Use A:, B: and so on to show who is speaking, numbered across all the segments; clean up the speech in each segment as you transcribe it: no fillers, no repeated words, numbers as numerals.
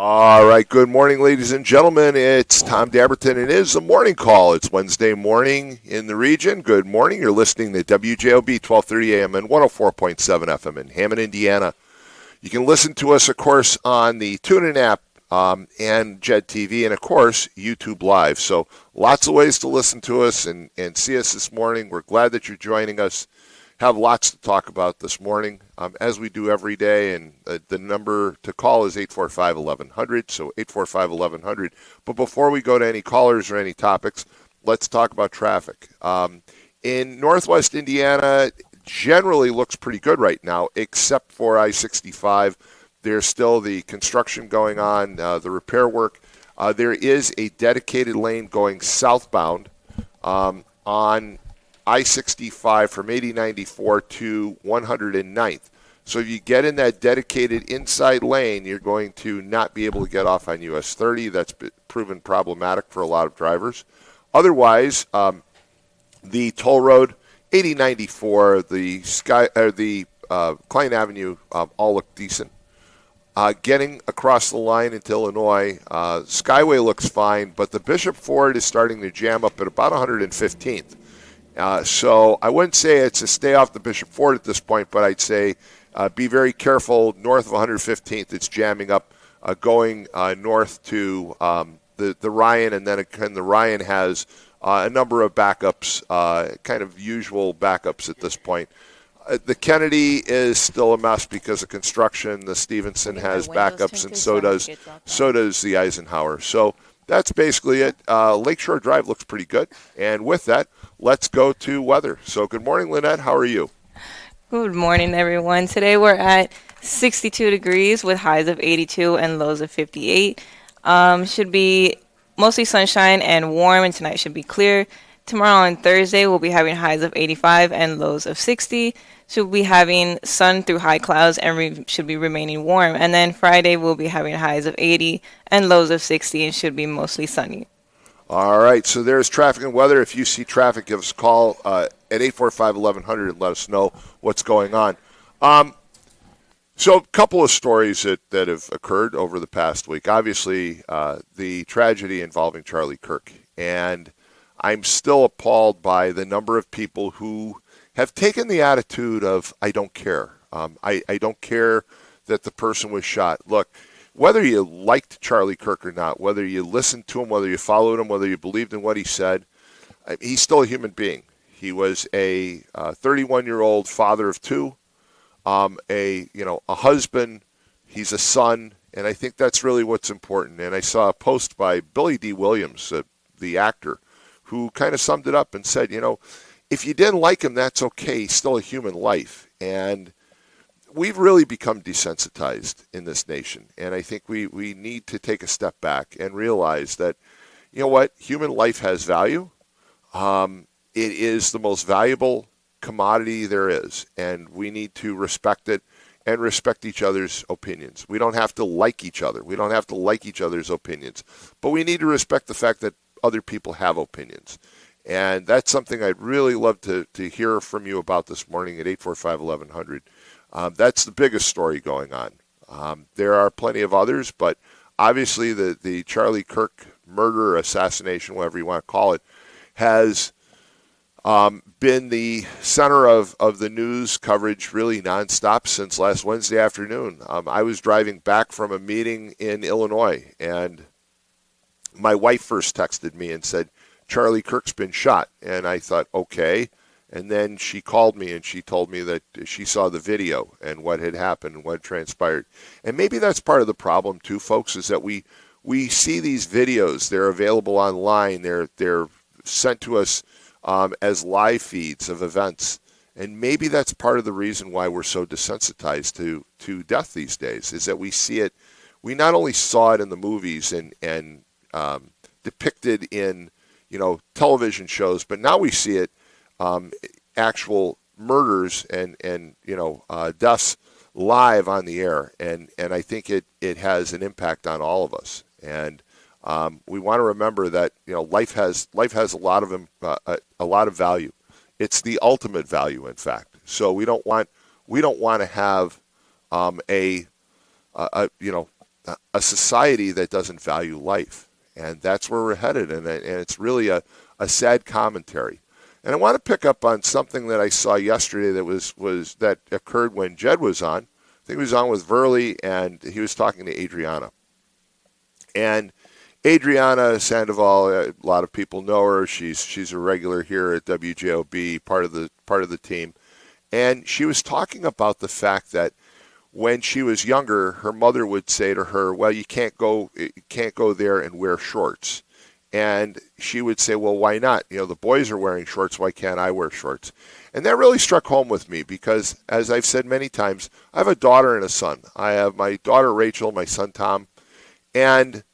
A: All right, good morning, ladies and gentlemen. It's Tom Dabertin. It is the morning call. It's Wednesday morning in the region. Good morning. You're listening to WJOB 1230 AM and 104.7 FM in Hammond, Indiana. You can listen to us, of course, on the TuneIn app and JED TV, and, of course, YouTube Live. So lots of ways to listen to us and see us this morning. We're glad that you're joining us. Have lots to talk about this morning, as we do every day, and the number to call is 845-1100, so 845-1100. But before we go to any callers or any topics, let's talk about traffic. In Northwest Indiana, generally looks pretty good right now, except for I-65. There's still the construction going on, the repair work. There is a dedicated lane going southbound on I-65 from 8094 to 109th. So if you get in that dedicated inside lane, you're going to not be able to get off on US 30. That's proven problematic for a lot of drivers. Otherwise, the toll road, 8094, the Klein Avenue, all look decent. Getting across the line into Illinois, Skyway looks fine, but the Bishop Ford is starting to jam up at about 115th. So I wouldn't say it's a stay off the Bishop Ford at this point, but I'd say be very careful. North of 115th, it's jamming up, going north to the Ryan, and then again, the Ryan has a number of backups, kind of usual backups at this point. The Kennedy is still a mess because of construction. The Stevenson has backups, and so does the Eisenhower. So that's basically it. Lakeshore Drive looks pretty good. And with that, let's go to weather. So good morning, Lynette. How are you?
B: Good morning, everyone. Today we're at 62 degrees with highs of 82 and lows of 58. Should be mostly sunshine and warm, and tonight should be clear. Tomorrow and Thursday we'll be having highs of 85 and lows of 60. Should be having sun through high clouds and should be remaining warm. And then Friday we'll be having highs of 80 and lows of 60 and should be mostly sunny.
A: All right, so there's traffic and weather. If you see traffic, give us a call at 845-1100 and let us know what's going on. So a couple of stories that have occurred over the past week. Obviously, the tragedy involving Charlie Kirk. And I'm still appalled by the number of people who have taken the attitude of, I don't care. I don't care that the person was shot. Look, whether you liked Charlie Kirk or not, whether you listened to him, whether you followed him, whether you believed in what he said, he's still a human being. He was a 31-year-old father of two, a husband. He's a son, and I think that's really what's important. And I saw a post by Billy D. Williams, the actor, who kind of summed it up and said, if you didn't like him, that's okay. He's still a human life. And we've really become desensitized in this nation. And I think we need to take a step back and realize that, human life has value. It is the most valuable commodity there is. And we need to respect it and respect each other's opinions. We don't have to like each other. We don't have to like each other's opinions. But we need to respect the fact that other people have opinions. And that's something I'd really love to hear from you about this morning at 845-1100. That's the biggest story going on. There are plenty of others, but obviously the Charlie Kirk murder, assassination, whatever you want to call it, has been the center of the news coverage really nonstop since last Wednesday afternoon. I was driving back from a meeting in Illinois, and my wife first texted me and said, Charlie Kirk's been shot. And I thought, okay. And then she called me and she told me that she saw the video and what had happened and what transpired. And maybe that's part of the problem too, folks, is that we see these videos. They're available online. They're sent to us as live feeds of events. And maybe that's part of the reason why we're so desensitized to death these days, is that we see it. We not only saw it in the movies and depicted in television shows, but now we see it actual murders and deaths live on the air, and I think it has an impact on all of us. And we want to remember that life has a lot of value. It's the ultimate value, in fact. So we don't want to have a society that doesn't value life, and that's where we're headed. And it's really a sad commentary. And I want to pick up on something that I saw yesterday that occurred when Jed was on. I think he was on with Verley, and he was talking to Adriana. And Adriana Sandoval, a lot of people know her. She's a regular here at WJOB, part of the team. And she was talking about the fact that when she was younger, her mother would say to her, "Well, you can't go there and wear shorts." And she would say, "Well, why not? The boys are wearing shorts. Why can't I wear shorts?" And that really struck home with me because, as I've said many times, I have a daughter and a son. I have my daughter Rachel, my son Tom, and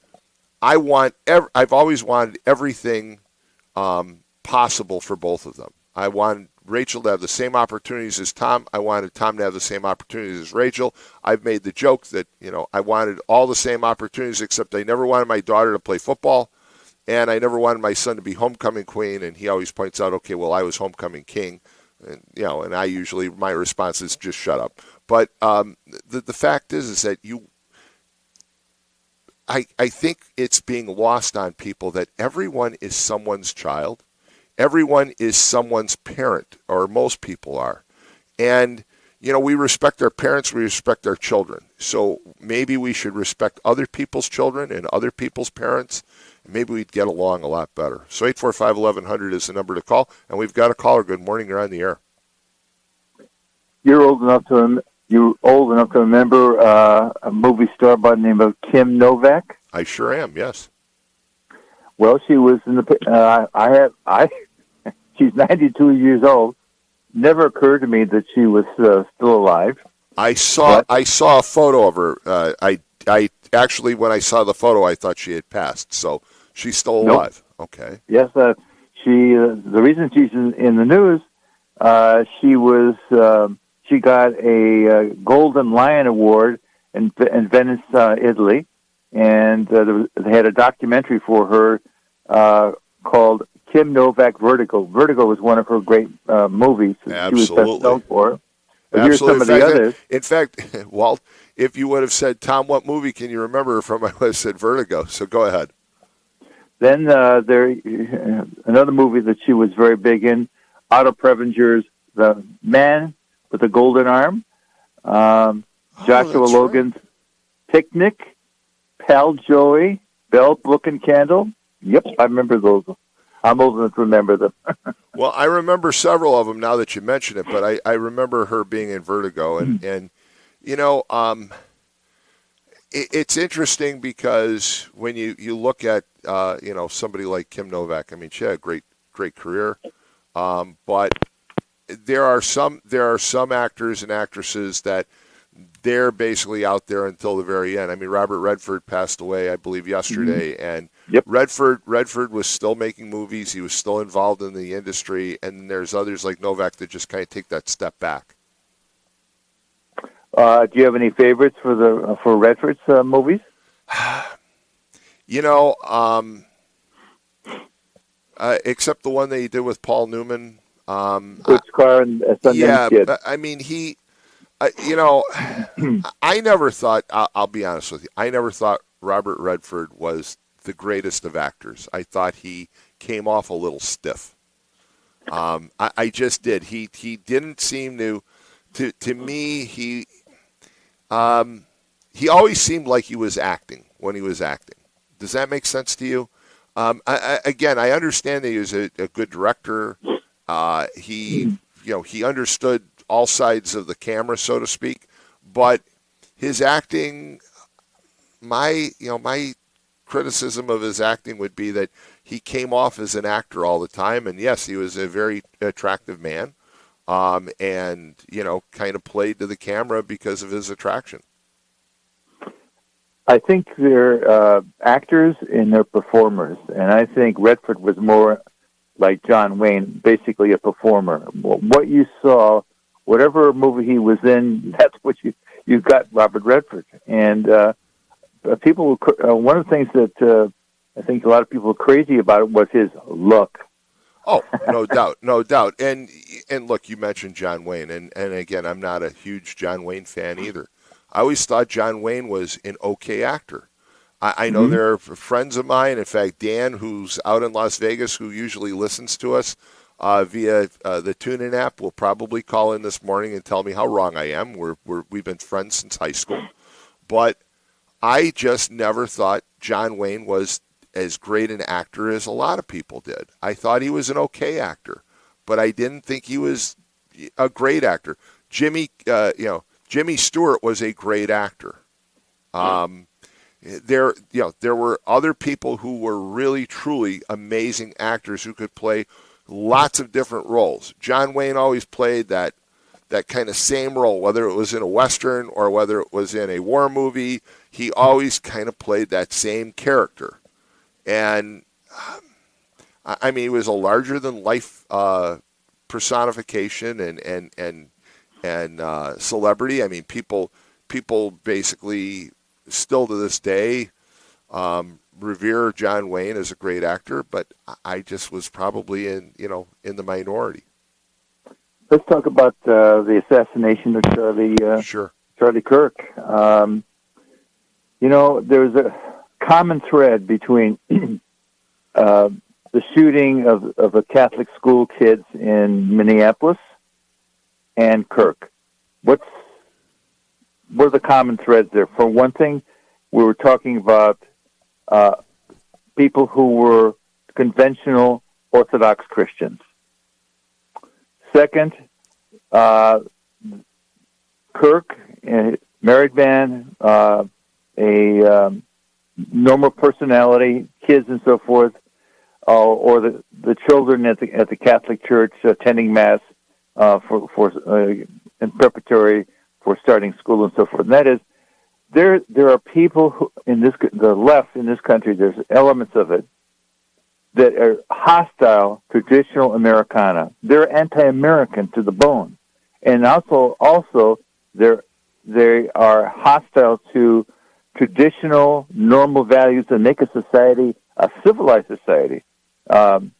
A: I've always wanted everything possible for both of them. I wanted Rachel to have the same opportunities as Tom. I wanted Tom to have the same opportunities as Rachel. I've made the joke that, I wanted all the same opportunities, except I never wanted my daughter to play football, and I never wanted my son to be homecoming queen. And he always points out, okay, well, I was homecoming king. And, and I usually, my response is just shut up. But the fact is that I think it's being lost on people that everyone is someone's child. Everyone is someone's parent, or most people are. And, we respect our parents, we respect our children. So maybe we should respect other people's children and other people's parents, and maybe we'd get along a lot better. So 845-1100 is the number to call, and we've got a caller. Good morning, you're on the air.
C: You're old enough to remember a movie star by the name of Kim Novak?
A: I sure am, yes.
C: Well, she was in the. She's 92 years old. Never occurred to me that she was still alive.
A: I saw a photo of her. I actually, when I saw the photo, I thought she had passed. So she's still alive. Nope. Okay.
C: Yes, the reason she's in the news, she got a Golden Lion Award in Venice, Italy, and they had a documentary for her called Kim Novak Vertigo. Vertigo was one of her great movies.
A: Absolutely.
C: She was best known for. But
A: Absolutely.
C: here's some of the others.
A: In fact, Walt, if you would have said, Tom, what movie can you remember from? I would have said Vertigo. So go ahead.
C: Then another movie that she was very big in, Otto Previnger's The Man with the Golden Arm, Joshua Logan's right. Picnic, Pal Joey, Bell, Book and Candle. Yep, I remember those. I'm old enough to remember them.
A: Well, I remember several of them now that you mention it, but I remember her being in Vertigo. And it's interesting because when you look at, somebody like Kim Novak, I mean, she had a great career. But there are some actors and actresses that they're basically out there until the very end. I mean, Robert Redford passed away, I believe, yesterday, and
C: yep.
A: Redford was still making movies. He was still involved in the industry, and there's others like Novak that just kind of take that step back.
C: Do you have any favorites for Redford's movies?
A: Except the one that he did with Paul Newman.
C: Good Car and Sundance Kid.
A: I mean, I never thought, I'll be honest with you, I never thought Robert Redford was the greatest of actors. I thought he came off a little stiff. I just did. He didn't seem to me, he always seemed like he was acting when he was acting. Does that make sense to you? I understand that he was a good director. He understood all sides of the camera, so to speak, but his acting, my criticism of his acting would be that he came off as an actor all the time, and yes, he was a very attractive man, and kind of played to the camera because of his attraction.
C: I think they're actors and they're performers, and I think Redford was more like John Wayne, basically a performer. What you saw, whatever movie he was in, that's what you got Robert Redford. And people, one of the things that I think a lot of people were crazy about it was his look.
A: Oh, no doubt. And look, you mentioned John Wayne, and again, I'm not a huge John Wayne fan either. I always thought John Wayne was an okay actor. I know there are friends of mine, in fact, Dan, who's out in Las Vegas, who usually listens to us via the TuneIn app, will probably call in this morning and tell me how wrong I am. We've been friends since high school. But I just never thought John Wayne was as great an actor as a lot of people did. I thought he was an okay actor, but I didn't think he was a great actor. Jimmy Stewart was a great actor. There were other people who were really, truly amazing actors who could play lots of different roles. John Wayne always played that kind of same role, whether it was in a Western or whether it was in a war movie. He always kind of played that same character. And, I mean, he was a larger-than-life personification and celebrity. I mean, people basically still to this day revere John Wayne as a great actor, but I just was probably in the minority.
C: Let's talk about the assassination of Charlie Kirk. There's a common thread between the shooting of a Catholic school kids in Minneapolis and Kirk. What are the common threads there? For one thing, we were talking about people who were conventional Orthodox Christians. Second, Kirk, a married man, a normal personality, kids and so forth, or the children at the Catholic Church attending Mass for in preparatory for starting school and so forth. And that is, there are people who, the left in this country, there's elements of it that are hostile to traditional Americana. They're anti-American to the bone, and also they are hostile to traditional normal values that make a society a civilized society. The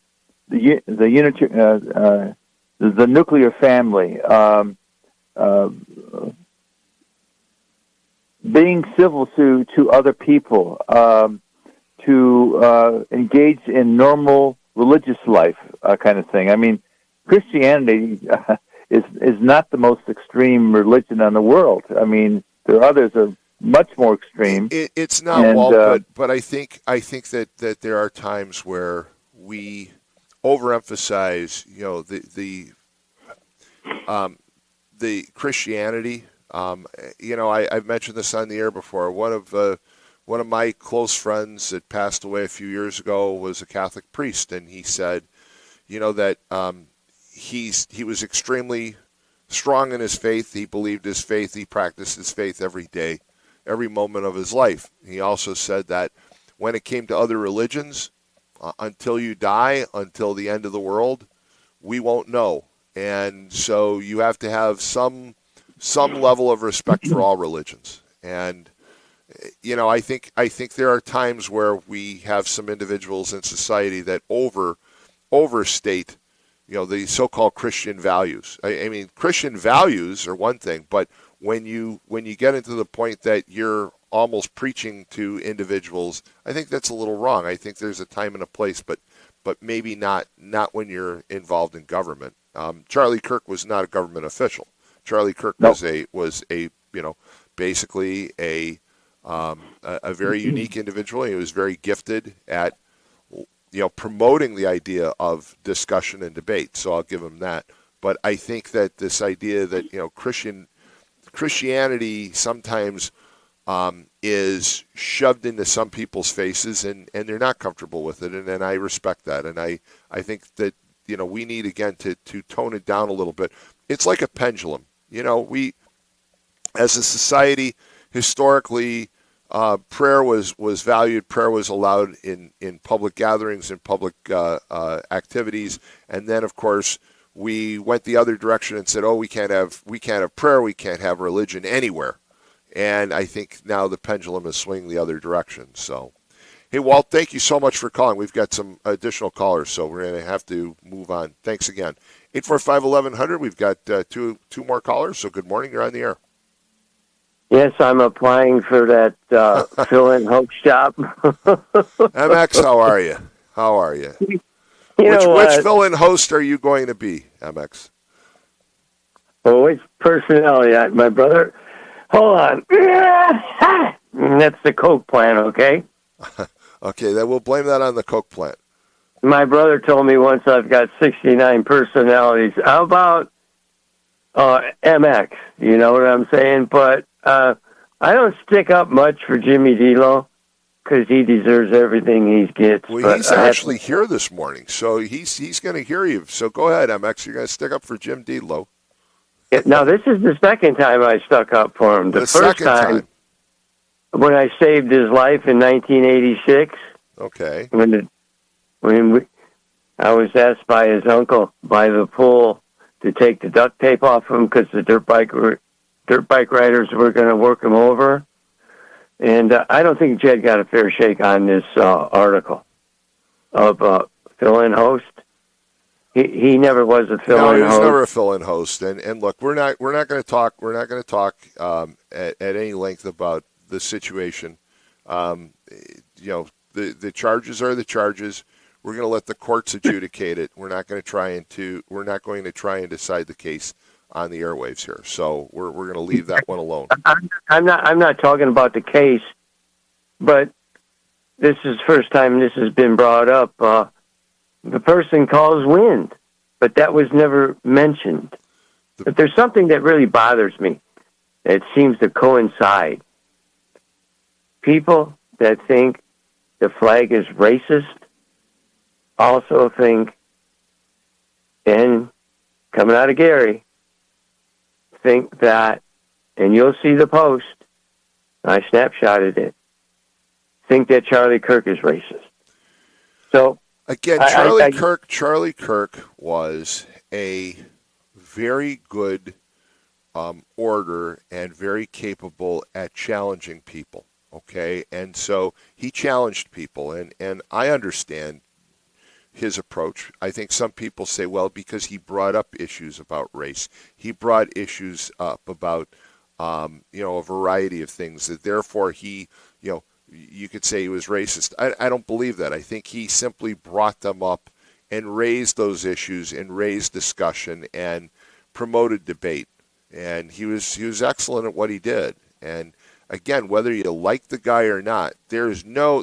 C: nuclear family, being civil to other people, to engage in normal religious life, kind of thing. I mean, Christianity is not the most extreme religion in the world. I mean, there are others that are much more extreme.
A: It's not, but I think that there are times where we overemphasize, the Christianity. I've mentioned this on the air before. One of my close friends that passed away a few years ago was a Catholic priest, and he said, that he was extremely strong in his faith. He believed his faith. He practiced his faith every day, every moment of his life. He also said that when it came to other religions, until you die, until the end of the world, we won't know. And so you have to have some level of respect for all religions. And I think there are times where we have some individuals in society that overstate, the so-called Christian values. I mean, Christian values are one thing, but when you get into the point that you're almost preaching to individuals, I think that's a little wrong. I think there's a time and a place, but maybe not when you're involved in government. Charlie Kirk was not a government official. Charlie Kirk was basically a very unique individual. He was very gifted at promoting the idea of discussion and debate. So I'll give him that. But I think that this idea that Christianity sometimes is shoved into some people's faces, and they're not comfortable with it, and I respect that. And I think that we need, again, to tone it down a little bit. It's like a pendulum. We, as a society, historically, prayer was valued. Prayer was allowed in public gatherings and public activities. And then, of course, we went the other direction and said, "Oh, we can't have prayer. We can't have religion anywhere." And I think now the pendulum is swinging the other direction. So, hey, Walt, thank you so much for calling. We've got some additional callers, so we're going to have to move on. Thanks again. 845-1100. We've got two more callers. So good morning. You're on the air.
D: Yes, I'm applying for that fill-in hoax job.
A: MX, how are you? How are you?
D: You
A: Which
D: know
A: which
D: what?
A: fill-in host are you going to be, MX?
D: Oh, which personality? My brother. Hold on. That's the Coke plant, okay?
A: Okay, then we'll blame that on the Coke plant.
D: My brother told me once I've got 69 personalities. How about MX? You know what I'm saying? But I don't stick up much for Jimmy D'Lo because he deserves everything he gets.
A: Well,
D: but
A: he's actually here this morning, so he's going to hear you. So go ahead, MX. You're going to stick up for Jim D'Lo.
D: Now, this is the second time I stuck up for him. The first
A: second time.
D: When I saved his life in 1986.
A: Okay.
D: I was asked by his uncle by the pool to take the duct tape off him because the dirt bike riders were going to work him over. And I don't think Jed got a fair shake on this article of fill-in host. He never was a fill-in host.
A: No, he was never a fill-in host. And look, we're not going to talk at any length about the situation. The charges are the charges. We're going to let the courts adjudicate it. We're not going to try and decide the case on the airwaves here. So we're going to leave that one alone.
D: I'm not talking about the case, but this is the first time this has been brought up. The person calls wind, but that was never mentioned. But there's something that really bothers me. It seems to coincide. People that think the flag is racist also think, and coming out of Gary, think that, and you'll see the post, I snapshotted it, think that Charlie Kirk is racist. So,
A: again, Charlie Kirk was a very good orator and very capable at challenging people. Okay, and so he challenged people, and I understand his approach. I think some people say, well, because he brought up issues about race, he brought issues up about a variety of things, that therefore he, you could say he was racist. I don't believe that. I think he simply brought them up and raised those issues and raised discussion and promoted debate. And he was excellent at what he did. And again, whether you like the guy or not, there's no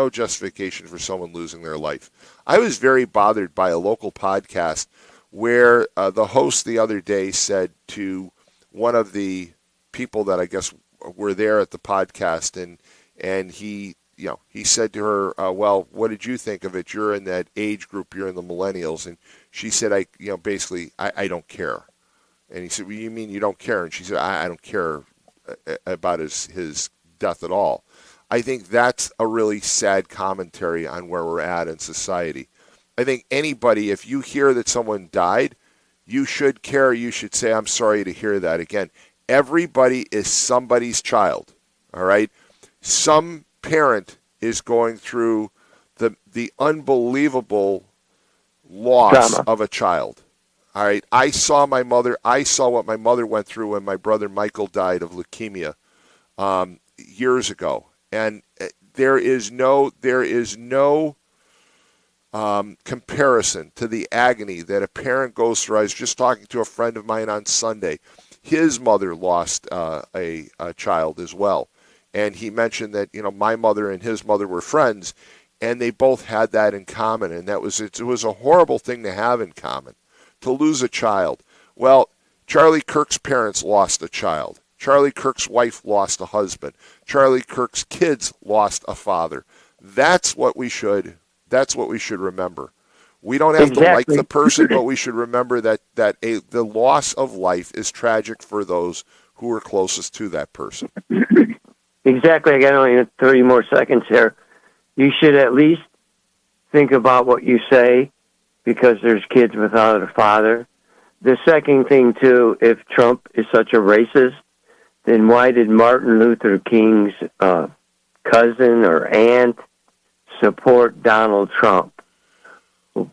A: justification for someone losing their life. I was very bothered by a local podcast where the host the other day said to one of the people that I guess were there at the podcast, and he said to her, well, what did you think of it? You're in that age group, you're in the millennials. And she said, I don't care. And he said, well, you mean you don't care? And she said, I don't care about his death at all. I think that's a really sad commentary on where we're at in society. I think anybody, if you hear that someone died, you should care. You should say, I'm sorry to hear that. Again, everybody is somebody's child, all right? Some parent is going through the unbelievable loss
D: Drama.
A: of a child. All right, I saw what my mother went through when my brother Michael died of leukemia years ago, and there is no comparison to the agony that a parent goes through. I was just talking to a friend of mine on Sunday. His mother lost a child as well, and he mentioned that my mother and his mother were friends, and they both had that in common, and it was a horrible thing to have in common. To lose a child. Well, Charlie Kirk's parents lost a child. Charlie Kirk's wife lost a husband. Charlie Kirk's kids lost a father. That's what we should remember. We don't have to like the person, but we should remember that the loss of life is tragic for those who are closest to that person.
D: Exactly. I got only 30 more seconds here. You should at least think about what you say, because there's kids without a father. The second thing, too, if Trump is such a racist, then why did Martin Luther King's cousin or aunt support Donald Trump?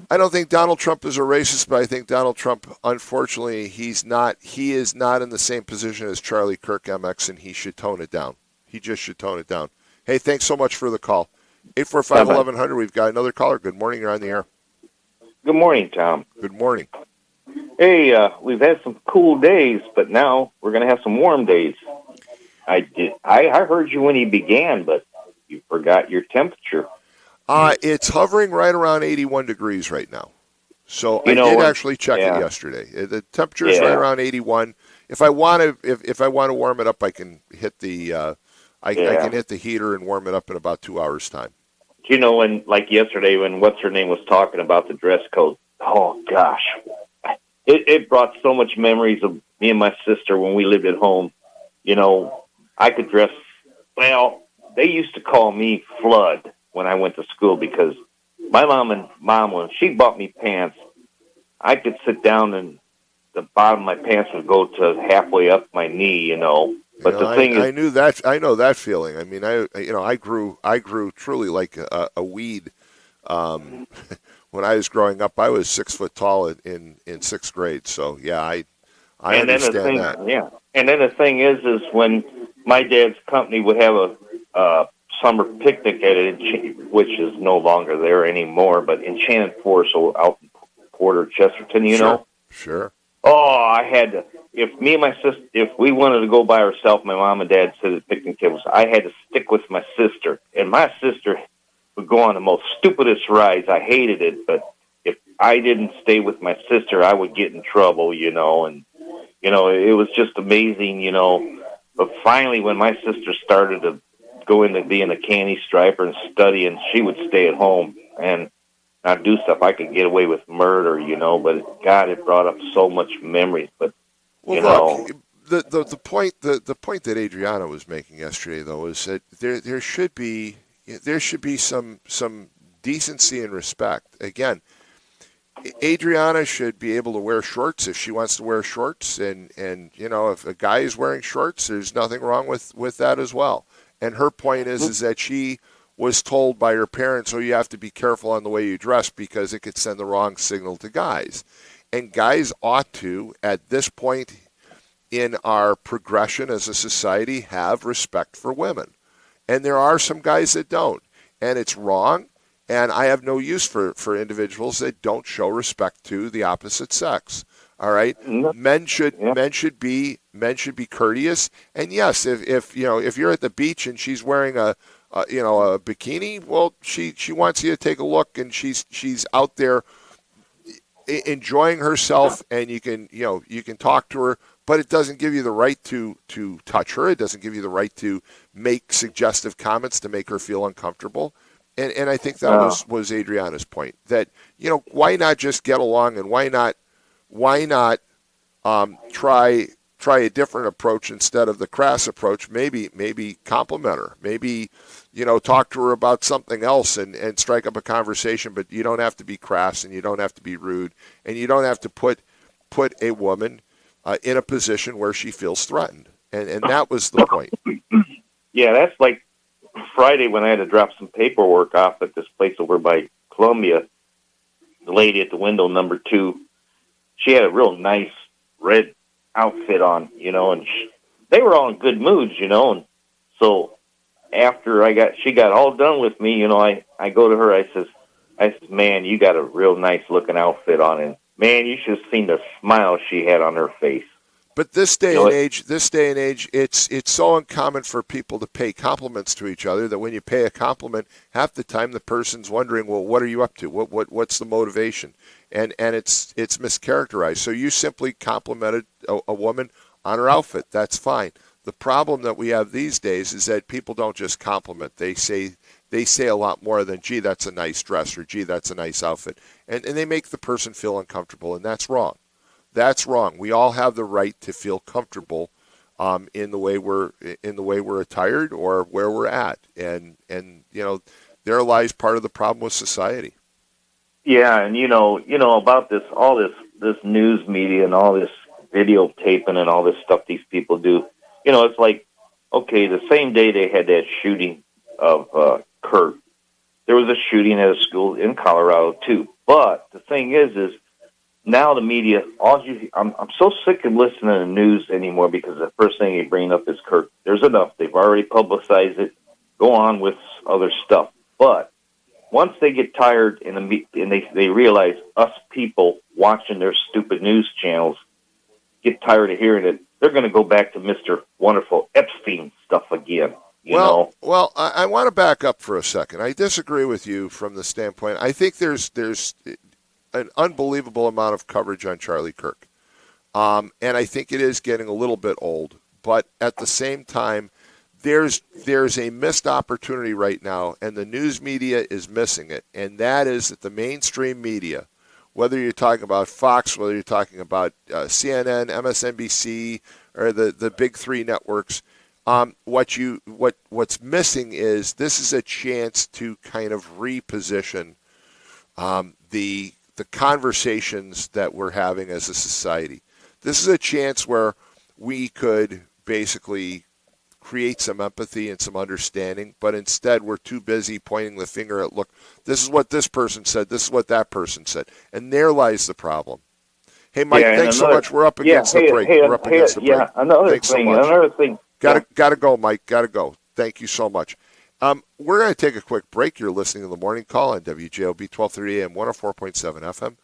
A: I don't think Donald Trump is a racist, but I think Donald Trump, unfortunately, he is not in the same position as Charlie Kirk MX, and he should tone it down. He just should tone it down. Hey, thanks so much for the call. 845-1100, we've got another caller. Good morning, you're on the air.
E: Good morning, Tom.
A: Good morning.
E: Hey, we've had some cool days, but now we're going to have some warm days. I heard you when he began, but you forgot your temperature.
A: It's hovering right around 81 degrees right now. So I did actually check it yesterday. The temperature is right around 81. If I want to warm it up, I can hit the I can hit the heater and warm it up in about 2 hours time.
E: You know, when like yesterday when what's her name was talking about the dress code. Oh gosh, it brought so much memories of me and my sister when we lived at home. You know, I could dress well. They used to call me Flood when I went to school because my mom, when she bought me pants, I could sit down and the bottom of my pants would go to halfway up my knee, you know. But the thing is,
A: I know that feeling. I mean, I grew truly like a weed. When I was growing up, I was 6 foot tall in sixth grade. So yeah, I understand that.
E: Yeah, and then the thing is when my dad's company would have a summer picnic at it, which is no longer there anymore, but Enchanted Forest out in Porter, Chesterton, you know?
A: Sure.
E: Oh, I had to, if me and my sister, if we wanted to go by ourselves, my mom and dad said at picnic tables, I had to stick with my sister. And my sister would go on the most stupidest rides. I hated it, but if I didn't stay with my sister, I would get in trouble, you know, and, you know, it was just amazing, you know. But finally, when my sister started to go into being a candy striper and study, and she would stay at home and not do stuff, I could get away with murder, you know. But God, it brought up so much memories. But you know,
A: the point that Adriana was making yesterday, though, is that there should be some decency and respect. Again, Adriana should be able to wear shorts if she wants to wear shorts, and you know, if a guy is wearing shorts, there's nothing wrong with that as well. And her point is that she was told by her parents, oh, you have to be careful on the way you dress because it could send the wrong signal to guys. And guys ought to, at this point in our progression as a society, have respect for women. And there are some guys that don't. And it's wrong. And I have no use for individuals that don't show respect to the opposite sex. All right, men should be courteous. And yes, if you're at the beach and she's wearing a bikini, well, she wants you to take a look, and she's out there enjoying herself, and you can talk to her, but it doesn't give you the right to touch her. It doesn't give you the right to make suggestive comments to make her feel uncomfortable. And I think that was Adriana's point, that, you know, why not just get along, and why not try a different approach instead of the crass approach? Maybe compliment her. Maybe, you know, talk to her about something else and strike up a conversation, but you don't have to be crass, and you don't have to be rude, and you don't have to put a woman in a position where she feels threatened. And that was the point.
E: Yeah, that's like Friday when I had to drop some paperwork off at this place over by Columbia. The lady at the window, number 2, she had a real nice red outfit on, you know, and they were all in good moods, you know. And so after she got all done with me, you know, I go to her, I says, man, you got a real nice looking outfit on, and man, you should have seen the smile she had on her face.
A: But this day and age, it's so uncommon for people to pay compliments to each other that when you pay a compliment, half the time the person's wondering, well, what are you up to? What's the motivation? And it's mischaracterized. So you simply complimented a woman on her outfit. That's fine. The problem that we have these days is that people don't just compliment. They say a lot more than, gee, that's a nice dress, or gee, that's a nice outfit. And they make the person feel uncomfortable, and that's wrong. That's wrong. We all have the right to feel comfortable in the way we're attired or where we're at, and you know, there lies part of the problem with society.
E: Yeah, and you know about all this news media and all this videotaping and all this stuff these people do. You know, it's like, okay, the same day they had that shooting of Kurt, there was a shooting at a school in Colorado too. But the thing is now the media, I'm so sick of listening to the news anymore because the first thing they bring up is Kirk. There's enough. They've already publicized it. Go on with other stuff. But once they get tired and they realize us people watching their stupid news channels get tired of hearing it, they're going to go back to Mr. Wonderful Epstein stuff again. You know?
A: Well, I want to back up for a second. I disagree with you from the standpoint. I think there's an unbelievable amount of coverage on Charlie Kirk. And I think it is getting a little bit old. But at the same time, there's a missed opportunity right now, and the news media is missing it. And that is that the mainstream media, whether you're talking about Fox, whether you're talking about CNN, MSNBC, or the big three networks, what's missing is this is a chance to kind of reposition the conversations that we're having as a society. This is a chance where we could basically create some empathy and some understanding, but instead we're too busy pointing the finger at, look, this is what this person said, this is what that person said, and there lies the problem. Hey, Mike, thanks so much. We're up against the break. We're up against the break.
E: Yeah, another thing.
A: Gotta go, Mike. Gotta go. Thank you so much. We're going to take a quick break. You're listening to the Morning Call on WJOB 1230 AM 104.7 FM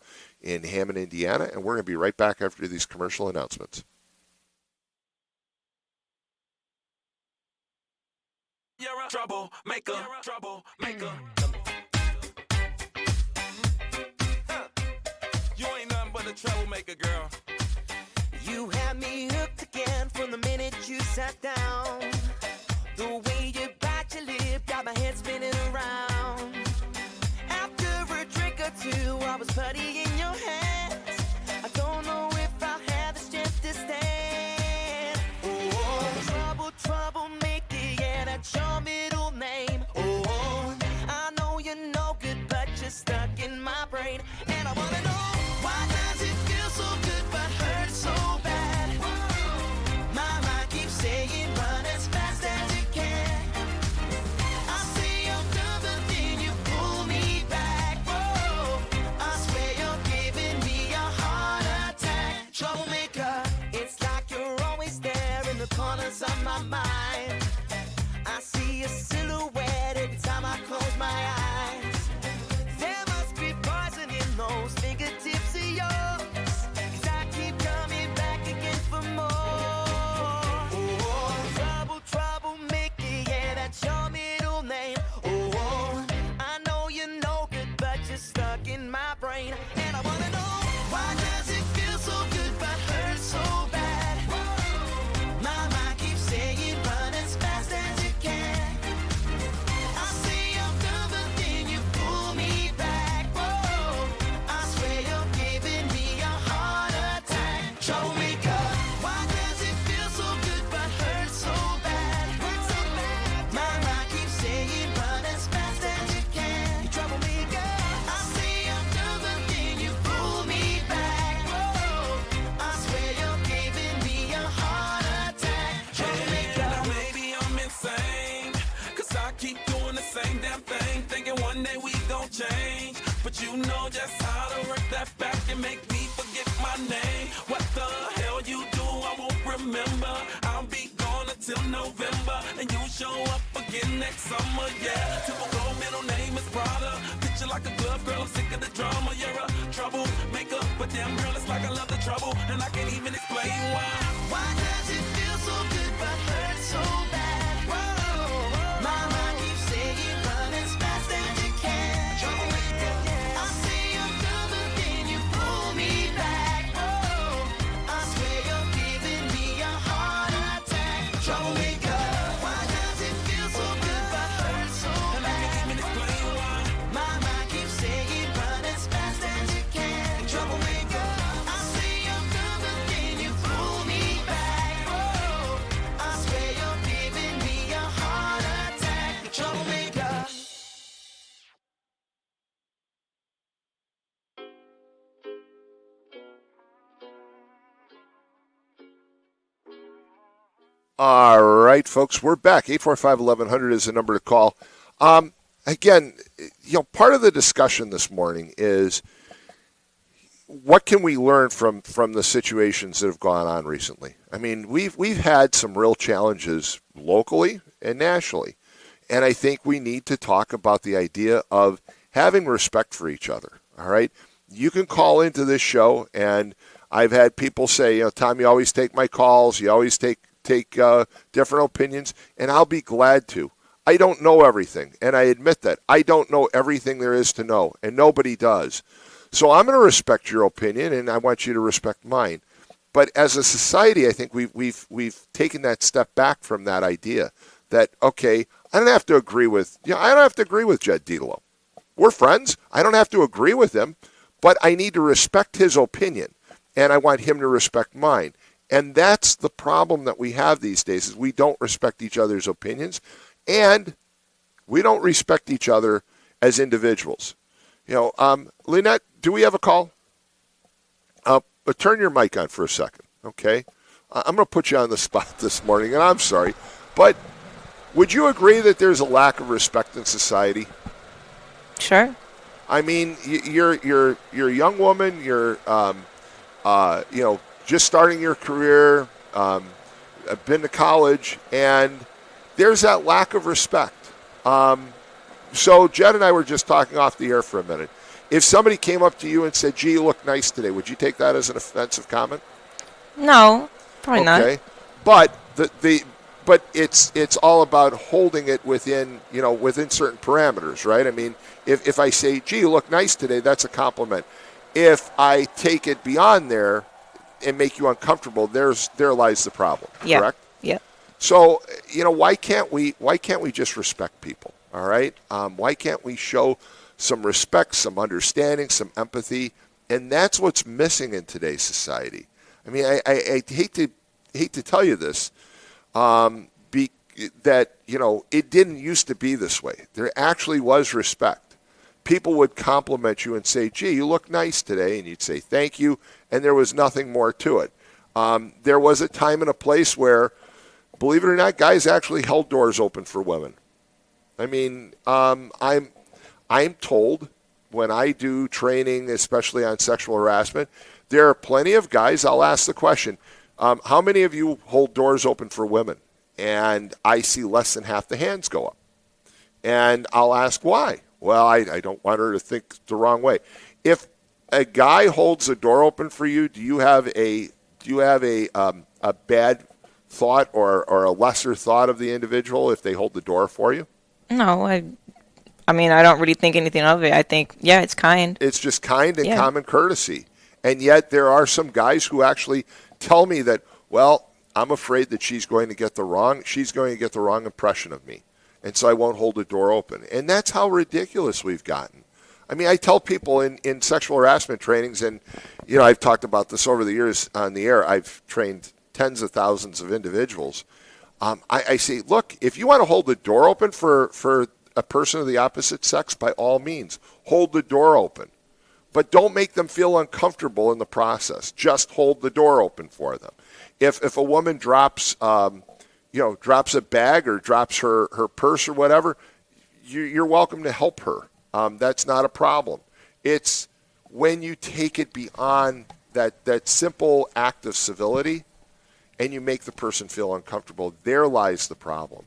A: in Hammond, Indiana, and we're going to be right back after these commercial announcements.
F: You're a troublemaker. You ain't nothing but a troublemaker, girl.
G: You had me hooked again from the minute you sat down. The way you bite your lip got my head spinning around. After a drink or two, I was putty in your hands. I don't know if I have the strength to stand. Oh, troublemaker, yeah, that's your middle name. Oh, I know you're no good, but you're stuck in my brain. And I wanna know, why does it feel so good but hurt so bad? My mind keeps saying run as fast as you can. I say I'm done, but then you pull me back. Whoa, I swear you're giving me a heart attack. Troublemaker, it's like you're always there in the corners of my mind. I see a silhouette every time I close my eyes. There must be poison in those fingertips of yours, 'cause I keep coming back again for more. Oh, troublemaker, yeah, that's your middle name. Oh, I know you're no good, but you're stuck in my brain. And I wanna know, why does it feel so good but hurt so bad? My mind keeps saying run as fast as you can. I say I'm done, but then you pull me back. Whoa, I swear you're giving me a heart attack. Troublemaker, why does it feel so good but hurt so bad? My mind keeps saying run as fast as you can. Troublemaker, I say I'm done, but then you pull me back. Whoa, I swear you're giving me a heart attack. Troublemaker.
F: Now maybe I'm insane, 'cause I keep doing the same damn thing, thinking one day we gon' change. But you know just how to work that back and make me forget my name. What the hell you do, I won't remember. I'll be gone until November, and you show up again next summer, yeah. Typical middle name is Prada. Picture like a glove, girl, I'm sick of the drama. You're a troublemaker, but damn girl, it's like I love the trouble, and I can't even explain why.
G: Why does it feel so good but hurt so bad? Whoa, my mind keeps saying run as fast as you can. I say I'm done, but then you pull me back. Whoa, I swear you're giving me a heart attack. Troublemaker, why does it feel so good but hurt so
F: And I can't even
G: bad?
F: explain why.
G: My mind keeps saying run as fast as you can. Troublemaker, I say I'm done, but then you pull me back. Whoa, I swear you're giving me a heart attack. Troublemaker.
A: All right, folks, we're back. 845-1100 is the number to call. again, part of the discussion this morning is what can we learn from the situations that have gone on recently? I mean, we've had some real challenges locally and nationally, and I think we need to talk about the idea of having respect for each other. All right, you can call into this show, and I've had people say, Tom, you always take my calls, you always take different opinions, and I'll be glad to. I don't know everything, and I admit that. I don't know everything there is to know, and nobody does. So I'm going to respect your opinion, and I want you to respect mine. But as a society, I think we've taken that step back from that idea that, okay, I don't have to agree with Jed Dietlow. We're friends. I don't have to agree with him, but I need to respect his opinion, and I want him to respect mine. And that's the problem that we have these days, is we don't respect each other's opinions, and we don't respect each other as individuals. Lynette, do we have a call? But turn your mic on for a second, okay? I'm going to put you on the spot this morning, and I'm sorry, but would you agree that there's a lack of respect in society?
B: Sure.
A: I mean, you're a young woman. You're just starting your career. Been to college, and there's that lack of respect. So Jed and I were just talking off the air for a minute. If somebody came up to you and said, "Gee, you look nice today," would you take that as an offensive comment?
B: No, probably not.
A: Okay, but but it's all about holding it within certain parameters, right? I mean, if I say, "Gee, you look nice today," that's a compliment. If I take it beyond there and make you uncomfortable, there lies the problem.
B: Yep.
A: Correct?
B: Yeah.
A: So why can't we just respect people? All right. Why can't we show some respect, some understanding, some empathy? And that's what's missing in today's society. I mean, I hate to tell you this, that it didn't used to be this way. There actually was respect. People would compliment you and say, "Gee, you look nice today," and you'd say, "Thank you," and there was nothing more to it. There was a time and a place where, believe it or not, guys actually held doors open for women. I mean, I'm told when I do training, especially on sexual harassment, there are plenty of guys. I'll ask the question, how many of you hold doors open for women? And I see less than half the hands go up. And I'll ask why. Well, I don't want her to think the wrong way. If a guy holds a door open for you, do you have a bad thought or a lesser thought of the individual if they hold the door for you?
B: No, I mean, I don't really think anything of it. I think, yeah, it's kind.
A: It's just kind and common courtesy. And yet there are some guys who actually tell me that, well, I'm afraid that she's going to get the wrong impression of me. And so I won't hold the door open. And that's how ridiculous we've gotten. I mean, I tell people in sexual harassment trainings, and, I've talked about this over the years on the air. I've trained tens of thousands of individuals. I say, look, if you want to hold the door open for a person of the opposite sex, by all means, hold the door open. But don't make them feel uncomfortable in the process. Just hold the door open for them. If a woman drops a bag or drops her purse or whatever, you're welcome to help her. That's not a problem. It's when you take it beyond that simple act of civility and you make the person feel uncomfortable, there lies the problem.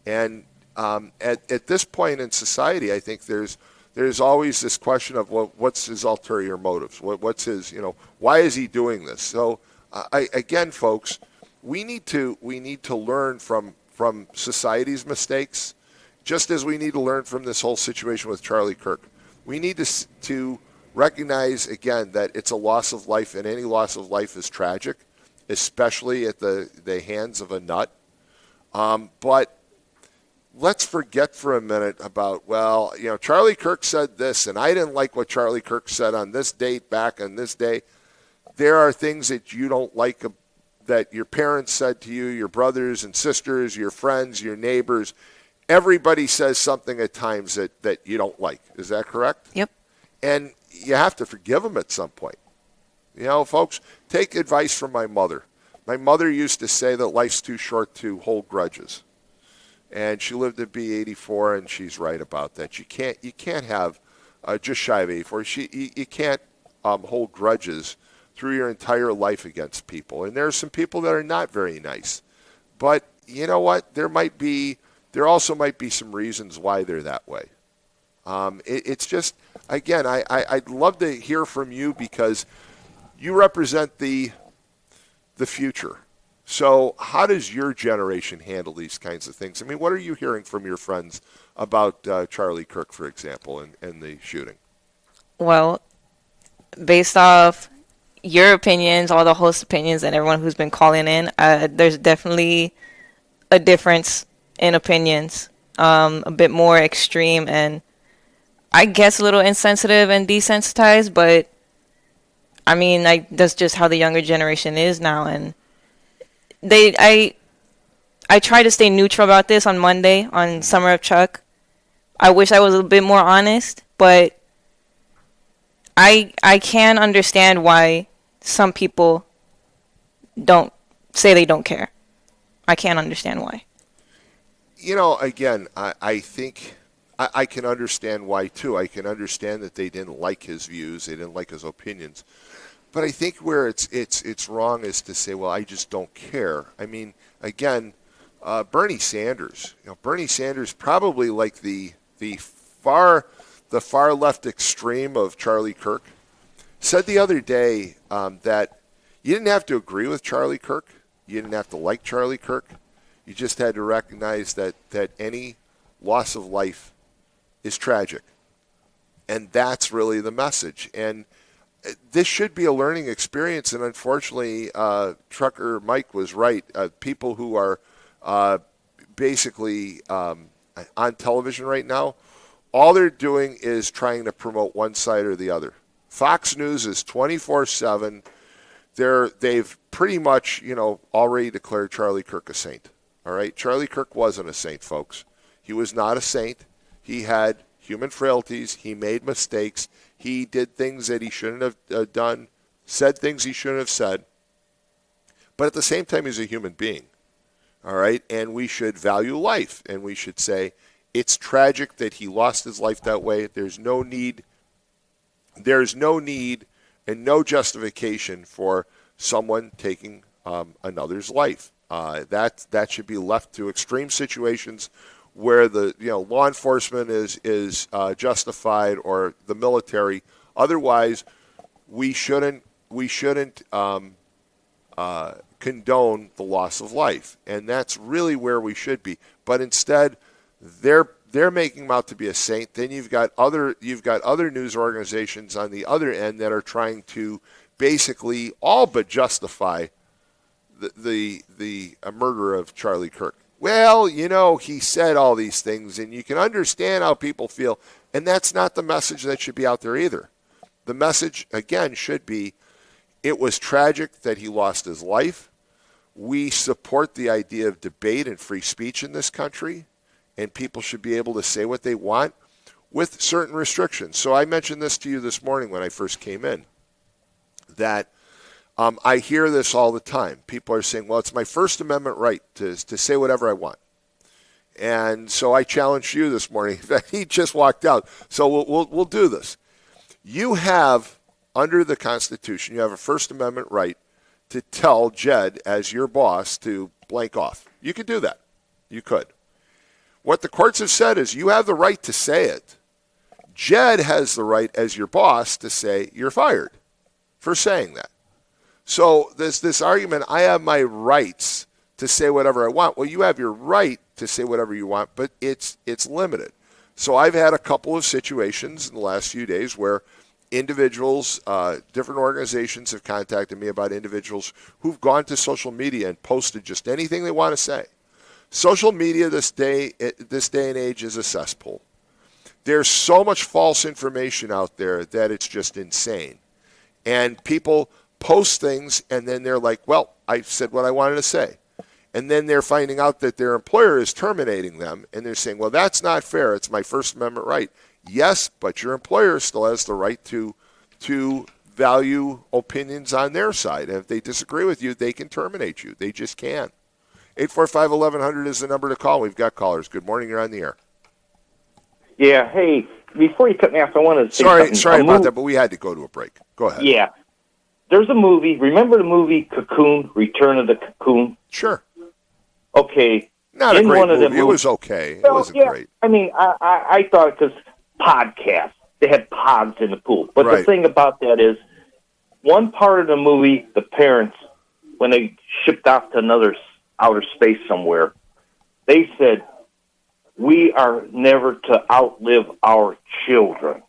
A: And at this point in society, I think there's always this question of, well, what's his ulterior motives? What's his, why is he doing this? So again, folks, we need to learn from society's mistakes, just as we need to learn from this whole situation with Charlie Kirk. We need to recognize, again, that it's a loss of life, and any loss of life is tragic, especially at the hands of a nut. But let's forget for a minute about, well, Charlie Kirk said this, and I didn't like what Charlie Kirk said on this date back on this day. There are things that you don't like that your parents said to you, your brothers and sisters, your friends, your neighbors. Everybody says something at times that you don't like. Is that correct?
B: Yep.
A: And you have to forgive them at some point. Folks, take advice from my mother. My mother used to say that life's too short to hold grudges. and she lived to be 84, and she's right about that. You can't have just shy of 84. You can't hold grudges through your entire life against people. And there are some people that are not very nice. But you know what? There also might be some reasons why they're that way. It's just, again, I'd love to hear from you because you represent the future. So how does your generation handle these kinds of things? I mean, what are you hearing from your friends about Charlie Kirk, for example, and the shooting?
B: Well, based off your opinions, all the host opinions, and everyone who's been calling in, there's definitely a difference in opinions, a bit more extreme, and I guess a little insensitive and desensitized. But I mean, that's just how the younger generation is now, and I try to stay neutral about this on Monday on Summer of Chuck. I wish I was a bit more honest, but I can understand why some people don't say they don't care. I can't understand why.
A: You know, again, I think I can understand why too. I can understand that they didn't like his views, they didn't like his opinions. But I think where it's wrong is to say, well, I just don't care. I mean, again, Bernie Sanders. Bernie Sanders probably like the far left extreme of Charlie Kirk. Said the other day that you didn't have to agree with Charlie Kirk. You didn't have to like Charlie Kirk. You just had to recognize that any loss of life is tragic. And that's really the message. And this should be a learning experience. And unfortunately, Trucker Mike was right. People who are basically on television right now, all they're doing is trying to promote one side or the other. Fox News is 24/7. They've pretty much, already declared Charlie Kirk a saint. All right, Charlie Kirk wasn't a saint, folks. He was not a saint. He had human frailties. He made mistakes. He did things that he shouldn't have done, said things he shouldn't have said. But at the same time, he's a human being. All right, and we should value life, and we should say it's tragic that he lost his life that way. There's no need and no justification for someone taking another's life. That should be left to extreme situations where the law enforcement is justified or the military. Otherwise, we shouldn't condone the loss of life, and that's really where we should be. But instead, they're making him out to be a saint. Then you've got other news organizations on the other end that are trying to basically all but justify the murder of Charlie Kirk. Well, he said all these things, and you can understand how people feel, and that's not the message that should be out there either. The message, again, should be, it was tragic that he lost his life. We support the idea of debate and free speech in this country, and people should be able to say what they want with certain restrictions. So I mentioned this to you this morning when I first came in, that I hear this all the time. People are saying, well, it's my First Amendment right to say whatever I want. And so I challenged you this morning. He just walked out. So we'll do this. You have, under the Constitution, you have a First Amendment right to tell Jed, as your boss, to blank off. You could do that. You could. What the courts have said is you have the right to say it. Jed has the right, as your boss, to say you're fired for saying that. So there's this argument, I have my rights to say whatever I want. Well, you have your right to say whatever you want, but it's limited. So I've had a couple of situations in the last few days where individuals, different organizations have contacted me about individuals who've gone to social media and posted just anything they want to say. Social media this day and age is a cesspool. There's so much false information out there that it's just insane. And people post things, and then they're like, well, I said what I wanted to say. And then they're finding out that their employer is terminating them, and they're saying, well, that's not fair. It's my First Amendment right. Yes, but your employer still has the right to value opinions on their side. And if they disagree with you, they can terminate you. They just can. 845-1100 is the number to call. We've got callers. Good morning. You're on the air.
E: Yeah, hey, before you cut me off, I wanted to say
A: Sorry
E: something.
A: about that, but we had to go to a break. Go ahead.
E: Yeah. There's a movie. Remember the movie Cocoon, Return of the Cocoon?
A: Sure.
E: Okay.
A: Not a
E: In
A: great
E: one of
A: movie.
E: them
A: It was
E: movies-
A: okay. It
E: Well,
A: wasn't
E: yeah,
A: great.
E: I mean, I thought because podcasts, they had pods in the pool. But
A: Right.
E: the thing about that is, one part of the movie, the parents, when they shipped off to another outer space somewhere, they said, we are never to outlive our children,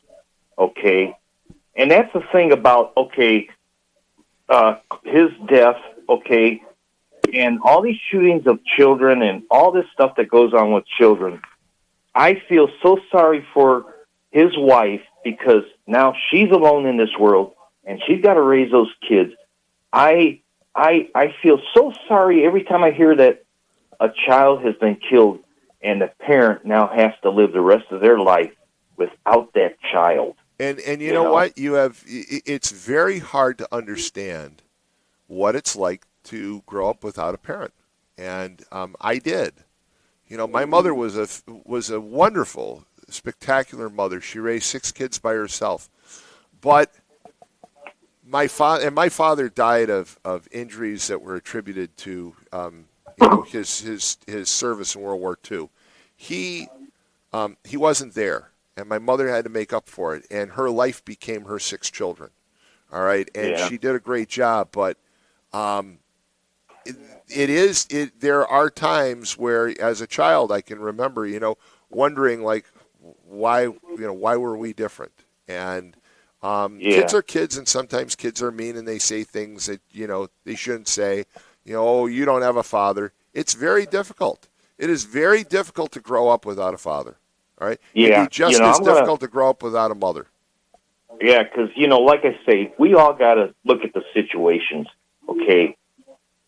E: okay? And that's the thing about, his death, okay, and all these shootings of children and all this stuff that goes on with children. I feel so sorry for his wife because now she's alone in this world and she's got to raise those kids. I feel so sorry every time I hear that a child has been killed and the parent now has to live the rest of their life without that child.
A: And you know what? It's very hard to understand what it's like to grow up without a parent. And I did. You know, my mother was a wonderful, spectacular mother. She raised 6 kids by herself. But my father died of injuries that were attributed to his service in World War II. He wasn't there, and my mother had to make up for it, and her life became her 6 children. All right, and she did a great job, but there are times where, as a child, I can remember, wondering like, why were we different? And kids are kids, and sometimes kids are mean, and they say things that they shouldn't say. Oh, you don't have a father. It's very difficult. It is very difficult to grow up without a father. All right.
E: Yeah.
A: It'd be just as difficult to grow up without a mother.
E: Yeah, because, like I say, we all got to look at the situations, okay?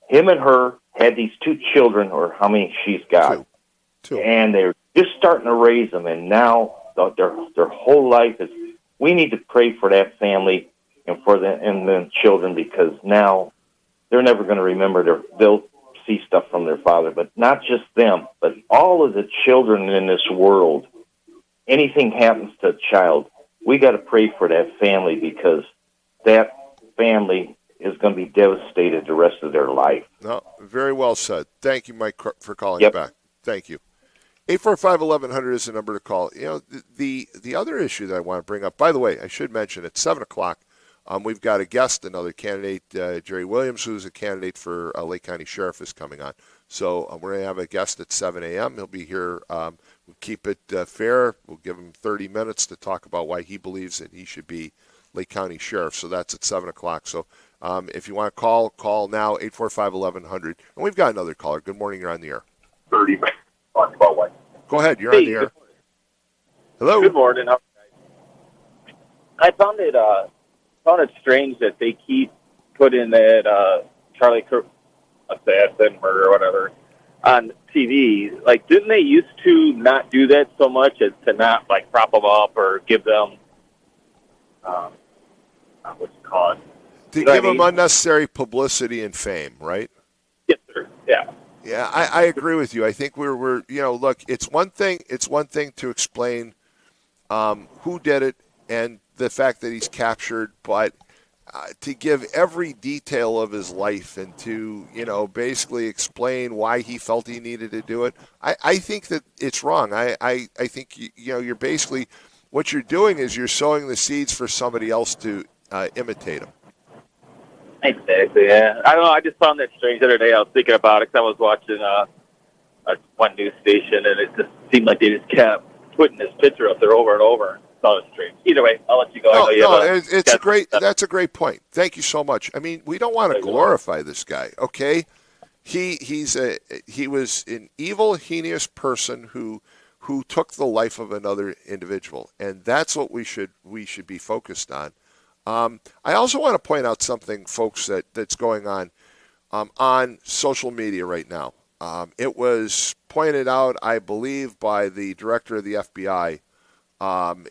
E: Him and her had these 2 children, or how many she's got.
A: 2.
E: And they're just starting to raise them, and now their whole life is, we need to pray for that family and for the children, because now they're never going to remember they'll see stuff from their father, but not just them, but all of the children in this world. Anything happens to a child, we got to pray for that family, because that family is going to be devastated the rest of their life.
A: No, very well said. Thank you, Mike, for calling back. Thank you. 845-1100 is the number to call. The other issue that I want to bring up, by the way, I should mention at 7 o'clock, we've got a guest, another candidate, Jerry Williams, who's a candidate for Lake County Sheriff, is coming on. So we're going to have a guest at 7 a.m. He'll be here. We'll keep it fair. We'll give him 30 minutes to talk about why he believes that he should be Lake County Sheriff. So that's at 7 o'clock. So if you want to call now, 845-1100. And we've got another caller. Good morning. You're on the air.
H: 30 minutes. Talk about what?
A: Go ahead. You're on the air. Hello.
H: Good morning. I found it strange that they keep putting that Charlie Kirk assassin murder or whatever on TV. Like, didn't they used to not do that so much as to not like prop them up or give them what's it called?
A: To give them unnecessary publicity and fame, right?
H: Yes, sir. Yeah.
A: Yeah, I agree with you. I think we're look, it's one thing to explain who did it and the fact that he's captured, but to give every detail of his life and to basically explain why he felt he needed to do it, I think that it's wrong. I think you're basically, what you're doing is you're sowing the seeds for somebody else to imitate him.
H: Exactly. Yeah. I don't know. I just found that strange the other day. I was thinking about it because I was watching one news station, and it just seemed like they just kept putting this picture up there over and over. So it was strange. Either way, I'll let you go.
A: That's a great point. Thank you so much. I mean, we don't want to glorify this guy, okay? He was an evil, heinous person who took the life of another individual, and that's what we should be focused on. I also want to point out something, folks, that's going on social media right now. It was pointed out, I believe, by the director of the FBI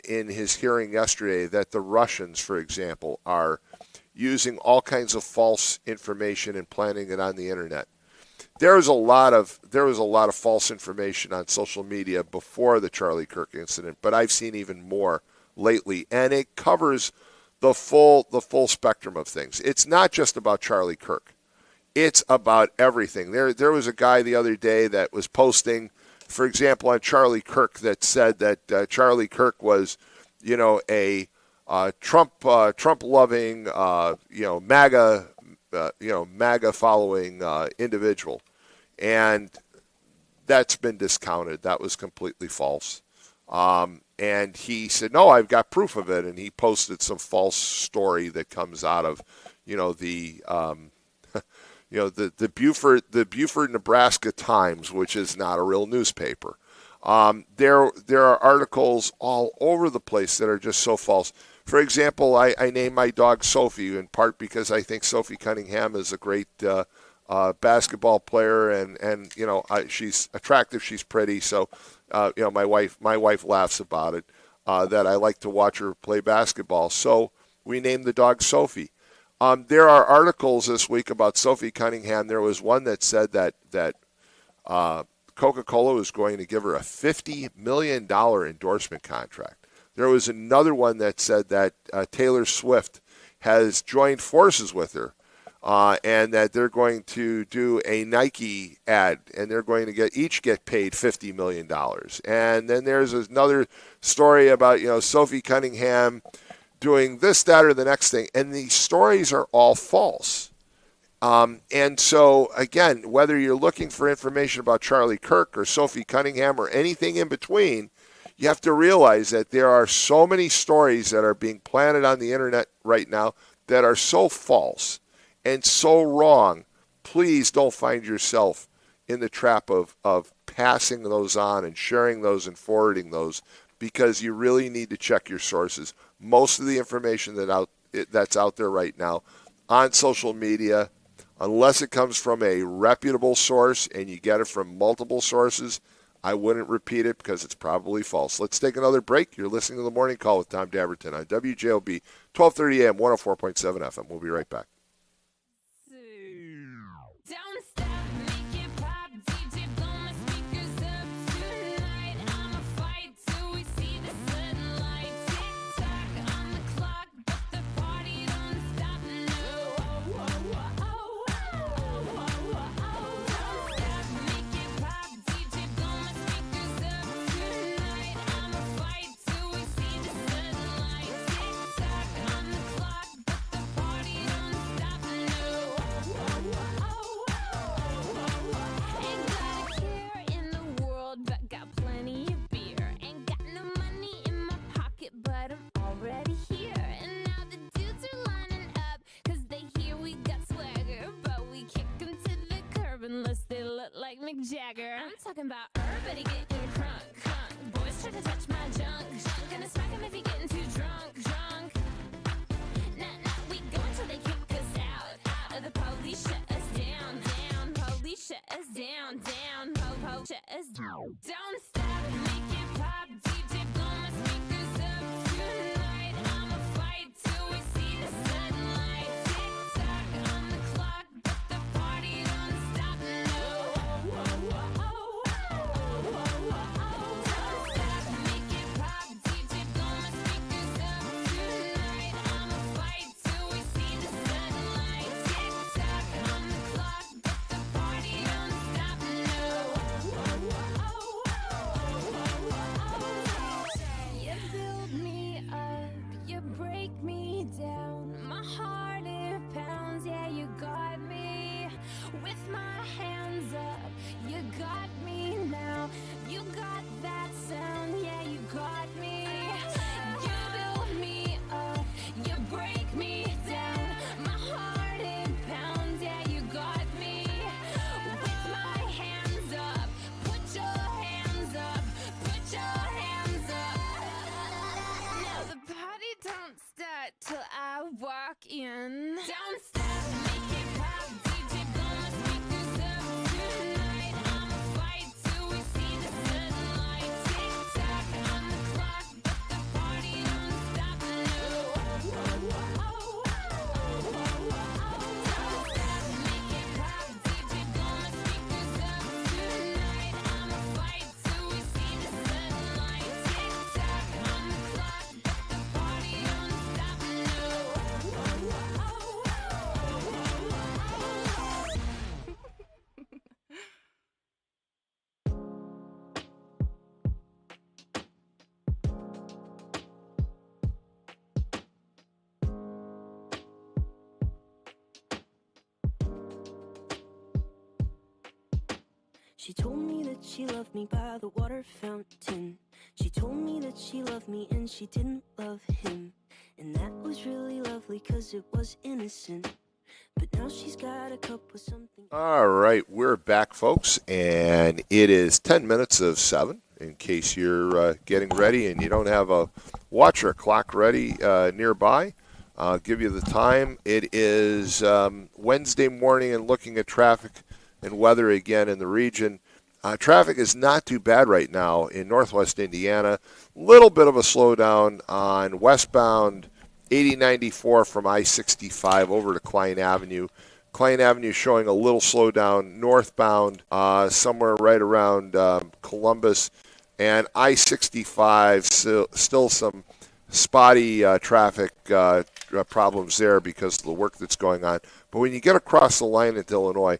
A: in his hearing yesterday, that the Russians, for example, are using all kinds of false information and planting it on the internet. there was a lot of false information on social media before the Charlie Kirk incident, but I've seen even more lately, and it covers the full spectrum of things. It's not just about Charlie Kirk. It's about everything. There was a guy the other day that was posting, for example, on Charlie Kirk that said that Charlie Kirk was, a Trump-loving, MAGA following individual, and that's been discounted. That was completely false. And he said, "No, I've got proof of it," and he posted some false story that comes out of, the Beaufort, Nebraska Times, which is not a real newspaper. There are articles all over the place that are just so false. For example, I named my dog Sophie in part because I think Sophie Cunningham is a great basketball player, and she's attractive, she's pretty. So, my wife laughs about it that I like to watch her play basketball. So we named the dog Sophie. There are articles this week about Sophie Cunningham. There was one that said that Coca-Cola was going to give her a $50 million endorsement contract. There was another one that said that Taylor Swift has joined forces with her, and that they're going to do a Nike ad, and they're going to each get paid $50 million. And then there's another story about Sophie Cunningham doing this, that, or the next thing, and these stories are all false. And so, again, whether you're looking for information about Charlie Kirk or Sophie Cunningham or anything in between, you have to realize that there are so many stories that are being planted on the internet right now that are so false and so wrong. Please don't find yourself in the trap of passing those on and sharing those and forwarding those, because you really need to check your sources. Most of the information that's out there right now on social media, unless it comes from a reputable source and you get it from multiple sources, I wouldn't repeat it because it's probably false. Let's take another break. You're listening to The Morning Call with Tom Dabertin on WJOB, 1230 AM, 104.7 FM. We'll be right back.
I: Don't stop, make it pop, DJ, blow my speakers up tonight. I'ma fight till we see the sunlight. Tick tock on the clock, but the party don't stop. No, don't stop, make it pop, DJ, blow my speakers up tonight. I'ma fight till we see the sunlight. Tick tock on the clock, but the party don't stop. No. Ain't got a care in the world, but got plenty of beer. Ain't got no money in my pocket, but I'm already here. And now the dudes are lining up, cause they hear we got swagger. But we kick 'em to the curb unless they look like Mick Jagger. I'm talking about everybody getting crunk. Boys try to touch my junk. Gonna smack 'em if you're getting too drunk. Nah, we go until they kick us out. Of the police shut us down. Police shut us down. Po shut us down. Don't stop, make it pop, DJ, blow my speakers up tonight. I'ma fight till we see the sunlight. Tick tock on the clock, but the party don't stop. No. Don't stop, make it pop, DJ, blow my speakers up tonight. I'ma fight till we see the sunlight. Tick tock on the clock, but the party don't stop. No.
G: She told me that she loved me by the water fountain. She told me that she loved me and she didn't love him. And that was really lovely cause it was innocent. But now she's got a cup with something.
A: All right, we're back, folks, and it is 10 minutes of 7, in case you're getting ready and you don't have a watch or a clock ready nearby. I'll give you the time. It is Wednesday morning, and looking at traffic and weather again in the region. Traffic is not too bad right now in northwest Indiana. Little bit of a slowdown on westbound 8094 from I-65 over to Klein Avenue. Klein Avenue showing a little slowdown northbound somewhere right around Columbus. And I-65, still some spotty traffic problems there because of the work that's going on. But when you get across the line into Illinois,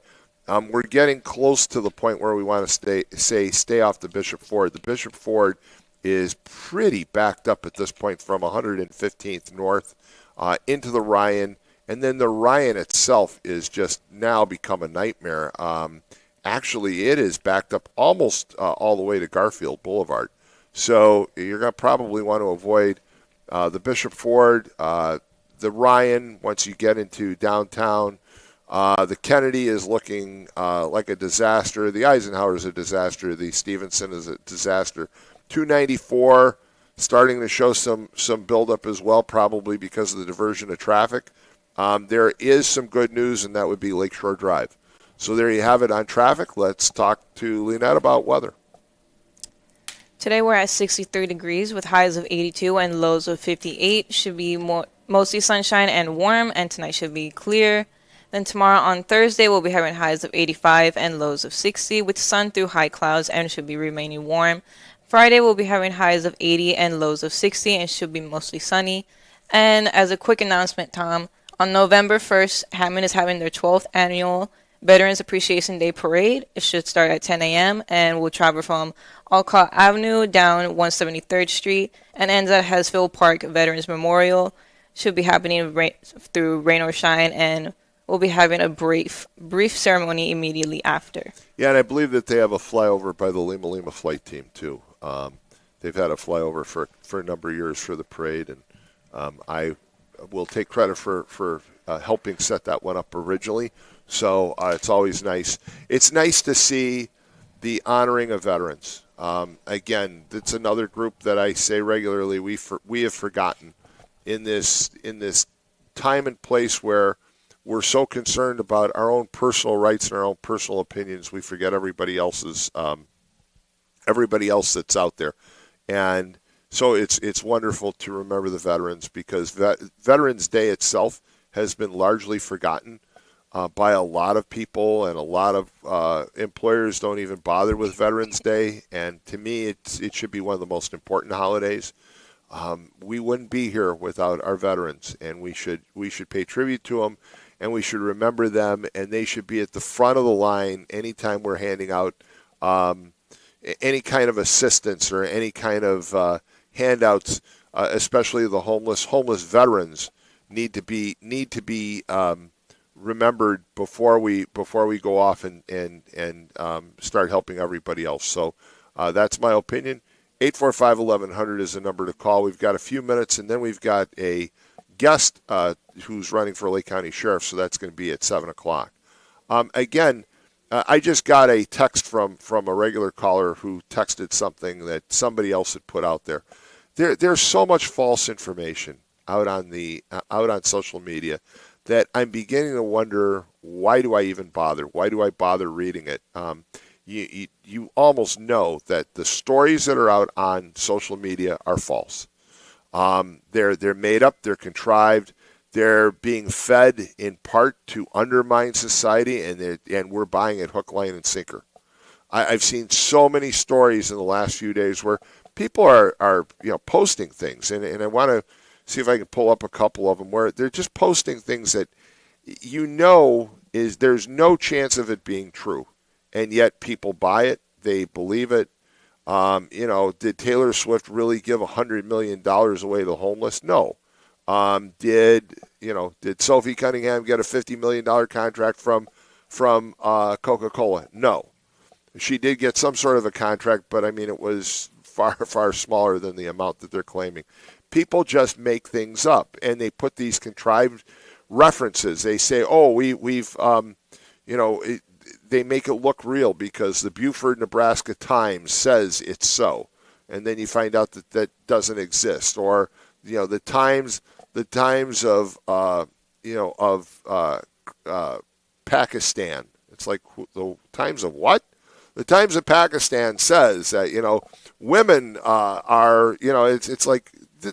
A: we're getting close to the point where we want to stay off the Bishop Ford. The Bishop Ford is pretty backed up at this point from 115th north into the Ryan, and then the Ryan itself is just now become a nightmare. Actually, it is backed up almost all the way to Garfield Boulevard. So you're going to probably want to avoid the Bishop Ford, the Ryan once you get into downtown. The Kennedy is looking like a disaster. The Eisenhower is a disaster. The Stevenson is a disaster. 294 starting to show some buildup as well, probably because of the diversion of traffic. There is some good news, and that would be Lakeshore Drive. So there you have it on traffic. Let's talk to Lynette about weather.
B: Today we're at 63 degrees with highs of 82 and lows of 58. Should be mostly sunshine and warm, and tonight should be clear. Then tomorrow on Thursday, we'll be having highs of 85 and lows of 60 with sun through high clouds and should be remaining warm. Friday, we'll be having highs of 80 and lows of 60 and should be mostly sunny. And as a quick announcement, Tom, on November 1st, Hammond is having their 12th annual Veterans Appreciation Day Parade. It should start at 10 a.m. and will travel from Alcott Avenue down 173rd Street and ends at Hesfield Park Veterans Memorial. Should be happening through rain or shine, and we'll be having a brief ceremony immediately after.
A: Yeah, and I believe that they have a flyover by the Lima Lima flight team, too. They've had a flyover for a number of years for the parade, and I will take credit for helping set that one up originally. So it's always nice. It's nice to see the honoring of veterans. Again, it's another group that I say regularly we have forgotten in this time and place where we're so concerned about our own personal rights and our own personal opinions, we forget everybody else that's out there. And so it's wonderful to remember the veterans, because Veterans Day itself has been largely forgotten by a lot of people, and a lot of employers don't even bother with Veterans Day. And to me, it should be one of the most important holidays. We wouldn't be here without our veterans, and we should pay tribute to them. And we should remember them, and they should be at the front of the line anytime we're handing out any kind of assistance or any kind of handouts, especially the homeless. Homeless veterans need to be remembered before we go off and start helping everybody else. So that's my opinion. 845-1100 is the number to call. We've got a few minutes, and then we've got a guest who's running for Lake County Sheriff, so that's going to be at 7 o'clock. Again, I just got a text from a regular caller who texted something that somebody else had put out there. There's so much false information out on social media that I'm beginning to wonder, why do I even bother? Why do I bother reading it? You almost know that the stories that are out on social media are false. They're made up, they're contrived, they're being fed in part to undermine society, and we're buying it hook, line, and sinker. I've seen so many stories in the last few days where people are posting things, and I want to see if I can pull up a couple of them where they're just posting things that there's no chance of it being true, and yet people buy it, they believe it. Did Taylor Swift really give $100 million away to homeless? No. Did Sophie Cunningham get a $50 million contract from Coca-Cola? No. She did get some sort of a contract, but I mean, it was far, far smaller than the amount that they're claiming. People just make things up, and they put these contrived references. They say, "Oh, we've they make it look real because the Beaufort, Nebraska Times says it's so," and then you find out that that doesn't exist. Or the Times of Pakistan. It's like the Times of what? The Times of Pakistan says that women are it's like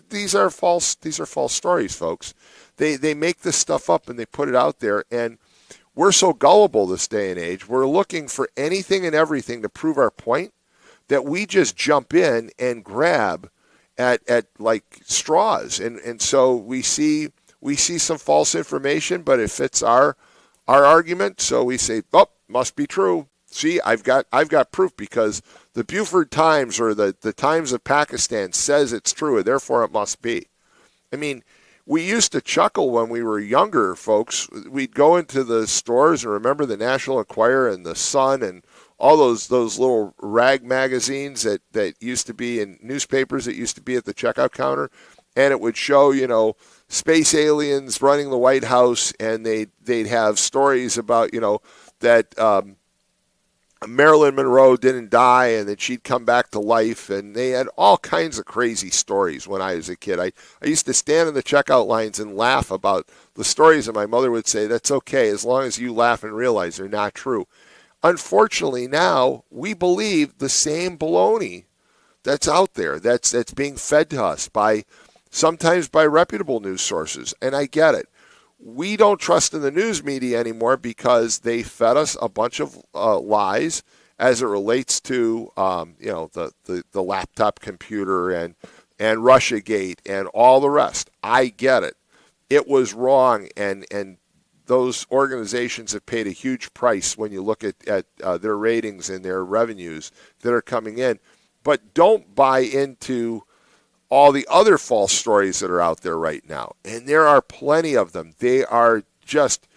A: these are false stories, folks. They make this stuff up and they put it out there, and we're so gullible this day and age. We're looking for anything and everything to prove our point that we just jump in and grab at like straws, and so we see some false information, but it fits our argument, so we say, "Oh, must be true. See, I've got proof because the Beaufort Times or the Times of Pakistan says it's true, and therefore it must be." I mean, we used to chuckle when we were younger, folks. We'd go into the stores and remember the National Enquirer and the Sun and all those little rag magazines that used to be in newspapers that used to be at the checkout counter, and it would show, space aliens running the White House, and they'd have stories about, that Marilyn Monroe didn't die and that she'd come back to life, and they had all kinds of crazy stories when I was a kid. I used to stand in the checkout lines and laugh about the stories, and my mother would say, "That's okay, as long as you laugh and realize they're not true." Unfortunately, now we believe the same baloney that's out there, that's being fed to us sometimes by reputable news sources, and I get it. We don't trust in the news media anymore because they fed us a bunch of lies as it relates to the laptop computer and Russiagate and all the rest. I get it. It was wrong, and those organizations have paid a huge price when you look at their ratings and their revenues that are coming in. But don't buy into all the other false stories that are out there right now, and there are plenty of them. They are just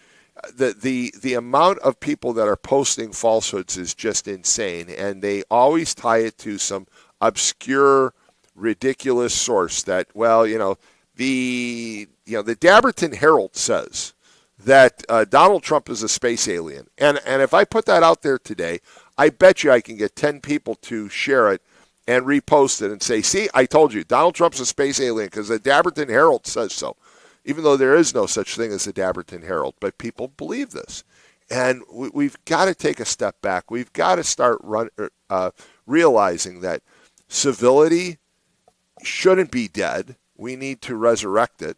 A: the amount of people that are posting falsehoods is just insane, and they always tie it to some obscure, ridiculous source that, the Dabertin Herald says that Donald Trump is a space alien, and if I put that out there today, I bet you I can get 10 people to share it and repost it and say, "See, I told you, Donald Trump's a space alien because the Dabertin Herald says so," even though there is no such thing as the Dabertin Herald. But people believe this. And we've got to take a step back. We've got to start realizing that civility shouldn't be dead. We need to resurrect it.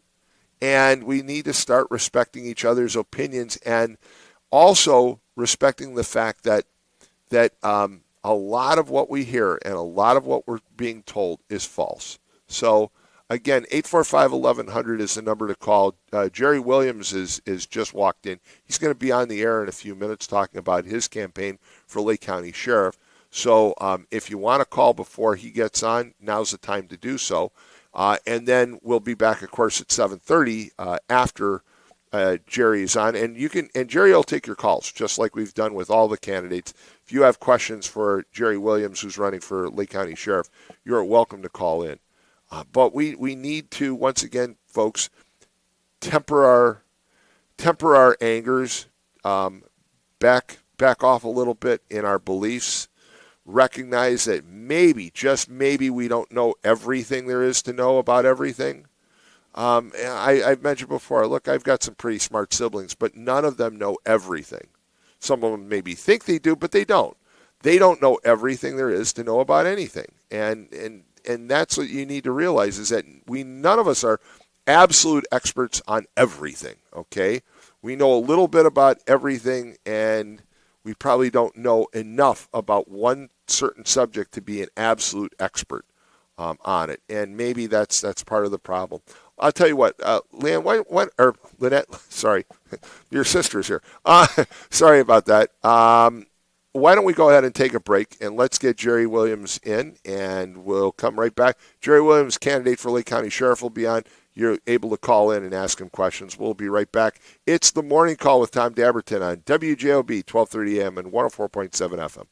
A: And we need to start respecting each other's opinions and also respecting the fact that a lot of what we hear and a lot of what we're being told is false. So, again, 845-1100 is the number to call. Jerry Williams is just walked in. He's going to be on the air in a few minutes talking about his campaign for Lake County Sheriff. So if you want to call before he gets on, now's the time to do so. And then we'll be back, of course, at 7:30 after Jerry is on. And Jerry will take your calls, just like we've done with all the candidates. If you have questions for Jerry Williams, who's running for Lake County Sheriff, you're welcome to call in. But we need to, once again, folks, temper our angers, back off a little bit in our beliefs, recognize that maybe, just maybe, we don't know everything there is to know about everything. I've mentioned before, look, I've got some pretty smart siblings, but none of them know everything. Some of them maybe think they do, but they don't. They don't know everything there is to know about anything. And that's what you need to realize, is that none of us are absolute experts on everything, okay? We know a little bit about everything, and we probably don't know enough about one certain subject to be an absolute expert on it. And maybe that's part of the problem. I'll tell you what, Leanne, or Lynette, sorry, your sister's here. Sorry about that. Why don't we go ahead and take a break, and let's get Jerry Williams in, and we'll come right back. Jerry Williams, candidate for Lake County Sheriff, will be on. You're able to call in and ask him questions. We'll be right back. It's the Morning Call with Tom Dabertin on WJOB, 1230 AM and 104.7 FM.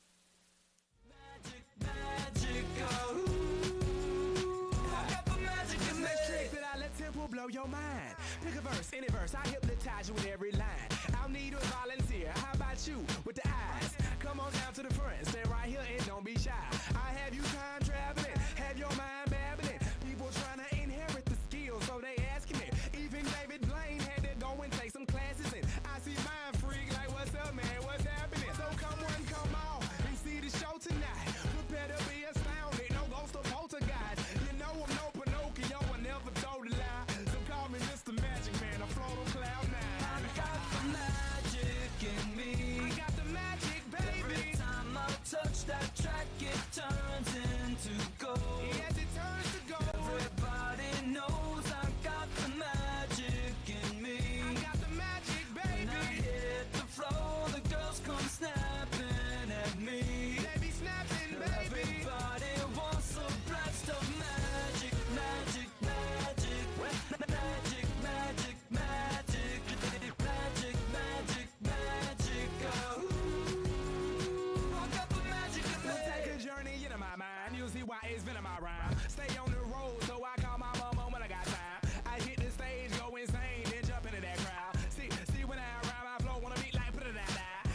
F: your mind. Pick a verse, any verse, I hypnotize you with every line. I'll need a volunteer. How about you with the eyes? Come on down to the front, stay right here and don't be shy. I have you time traveling, have your mind babbling. People trying to inherit the skills, so they asking it. Even David Blaine had to go and take some classes, and I see mind freak like, what's up, man? What's happening? So come on, come on and see the show tonight. Prepare to be astounded, no ghost or poltergeist. You know I'm no Pinocchio, I never told a lie. So call me Mr. Magic Man, I float on cloud nine. I got the magic in me. I got the magic, baby. Every time I touch that track, it turns into gold. Yes, it turns to gold. Everybody knows I got the magic in me. I got the magic, baby. When I hit the floor, the girls come snapping at me. They be snapping, baby. Everybody wants a blast of magic, magic, magic, magic, magic, magic, magic, magic, magic. I got the magic in me. Take a journey into my mind. You'll see why it's been in my rhyme. Stay on the road, so I call my mama when I got time. I hit the stage, go insane, then jump into that crowd. See when I rhyme, I flow on a beat like put it out.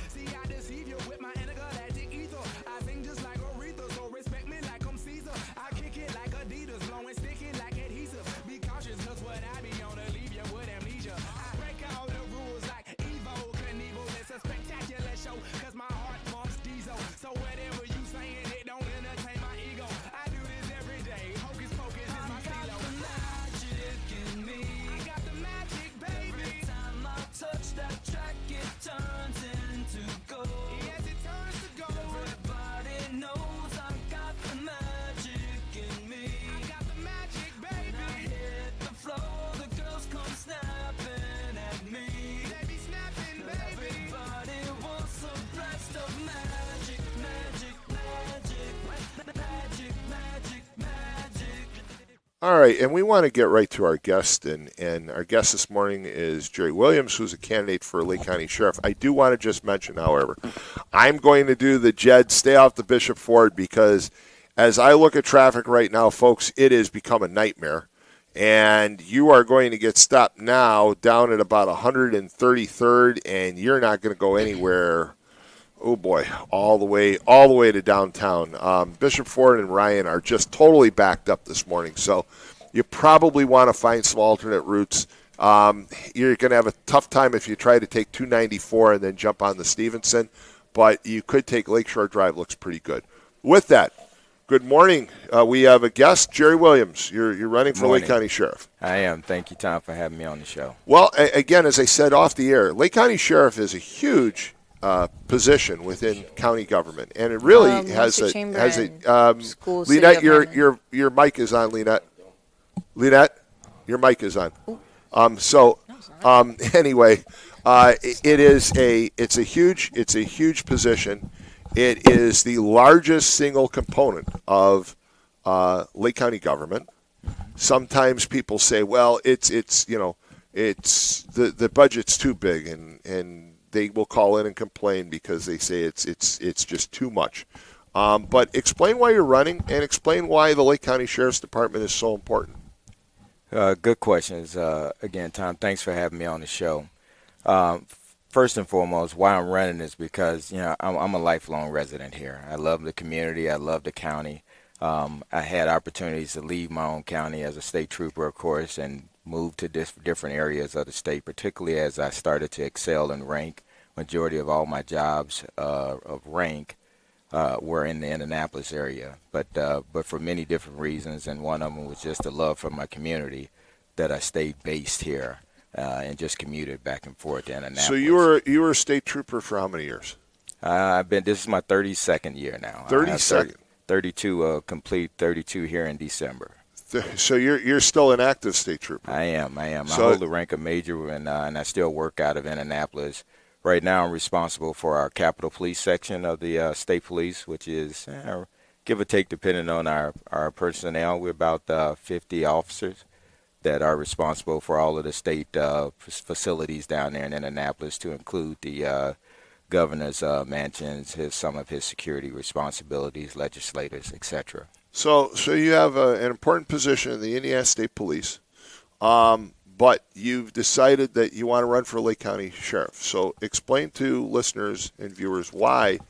F: See, I deceive you with my intergalactic ether. I sing just like Aretha, so respect me like I'm Caesar. I kick it like Adidas, blowing sticky like adhesive. Be cautious, cause what I be on to leave you with amnesia. I break all the rules like Evo Knievel. It's a spectacular show, cause my heart pumps diesel. So whatever you saying, it don't entertain my ego. I do this every day. Hocus pocus is my stilo. I got the magic in me. I got the magic, baby. Every time I touch that track, it turns into gold. Yes, it turns to gold. Everybody knows I got the magic in me. I got the magic, baby. When I hit the floor, the girls come snapping at me. They be snapping, baby. Everybody wants a blast of magic, magic, magic, magic, magic, magic.
A: All right, and we want to get right to our guest, and our guest this morning is Jerry Williams, who's a candidate for Lake County Sheriff. I do want to just mention, however, I'm going to do the Jed, stay off the Bishop Ford, because as I look at traffic right now, folks, it has become a nightmare, and you are going to get stopped now down at about 133rd, and you're not going to go anywhere. Oh boy, all the way to downtown. Bishop Ford and Ryan are just totally backed up this morning, so you probably want to find some alternate routes. You're going to have a tough time if you try to take 294 and then jump on the Stevenson, but you could take Lakeshore Drive. Looks pretty good. With that, good morning. We have a guest, Jerry Williams. You're running for Lake County Sheriff.
J: I am. Thank you, Tom, for having me on the show.
A: Well, again, as I said off the air, Lake County Sheriff is a huge position within county government, and it really has a Lynette, your mic is on, Lynette. Lynette, your mic is on. Anyway, it's a huge position. It is the largest single component of Lake County government. Sometimes people say, well, it's the budget's too big, and they will call in and complain because they say it's just too much. But explain why you're running, and explain why the Lake County Sheriff's Department is so important.
J: Good questions. Again, Tom, thanks for having me on the show. First and foremost, why I'm running is because I'm a lifelong resident here. I love the community. I love the county. I had opportunities to leave my own county as a state trooper, of course, and move to different areas of the state, particularly as I started to excel in rank. Majority of all my jobs of rank were in the Indianapolis area, but for many different reasons, and one of them was just the love for my community, that I stayed based here and just commuted back and forth to Indianapolis.
A: So you were a state trooper for how many years?
J: This is my 32nd year now.
A: 32nd.
J: 32 complete 32 here in December.
A: So you're still an active state trooper.
J: I am.
A: So,
J: I hold the rank of major, and I still work out of Indianapolis. Right now, I'm responsible for our Capitol Police section of the state police, which is give or take, depending on our personnel. We're about 50 officers that are responsible for all of the state facilities down there in Indianapolis, to include the governor's mansions, some of his security responsibilities, legislators, etc.
A: So you have an important position in the Indiana State Police, but you've decided that you want to run for Lake County Sheriff. So explain to listeners and viewers why,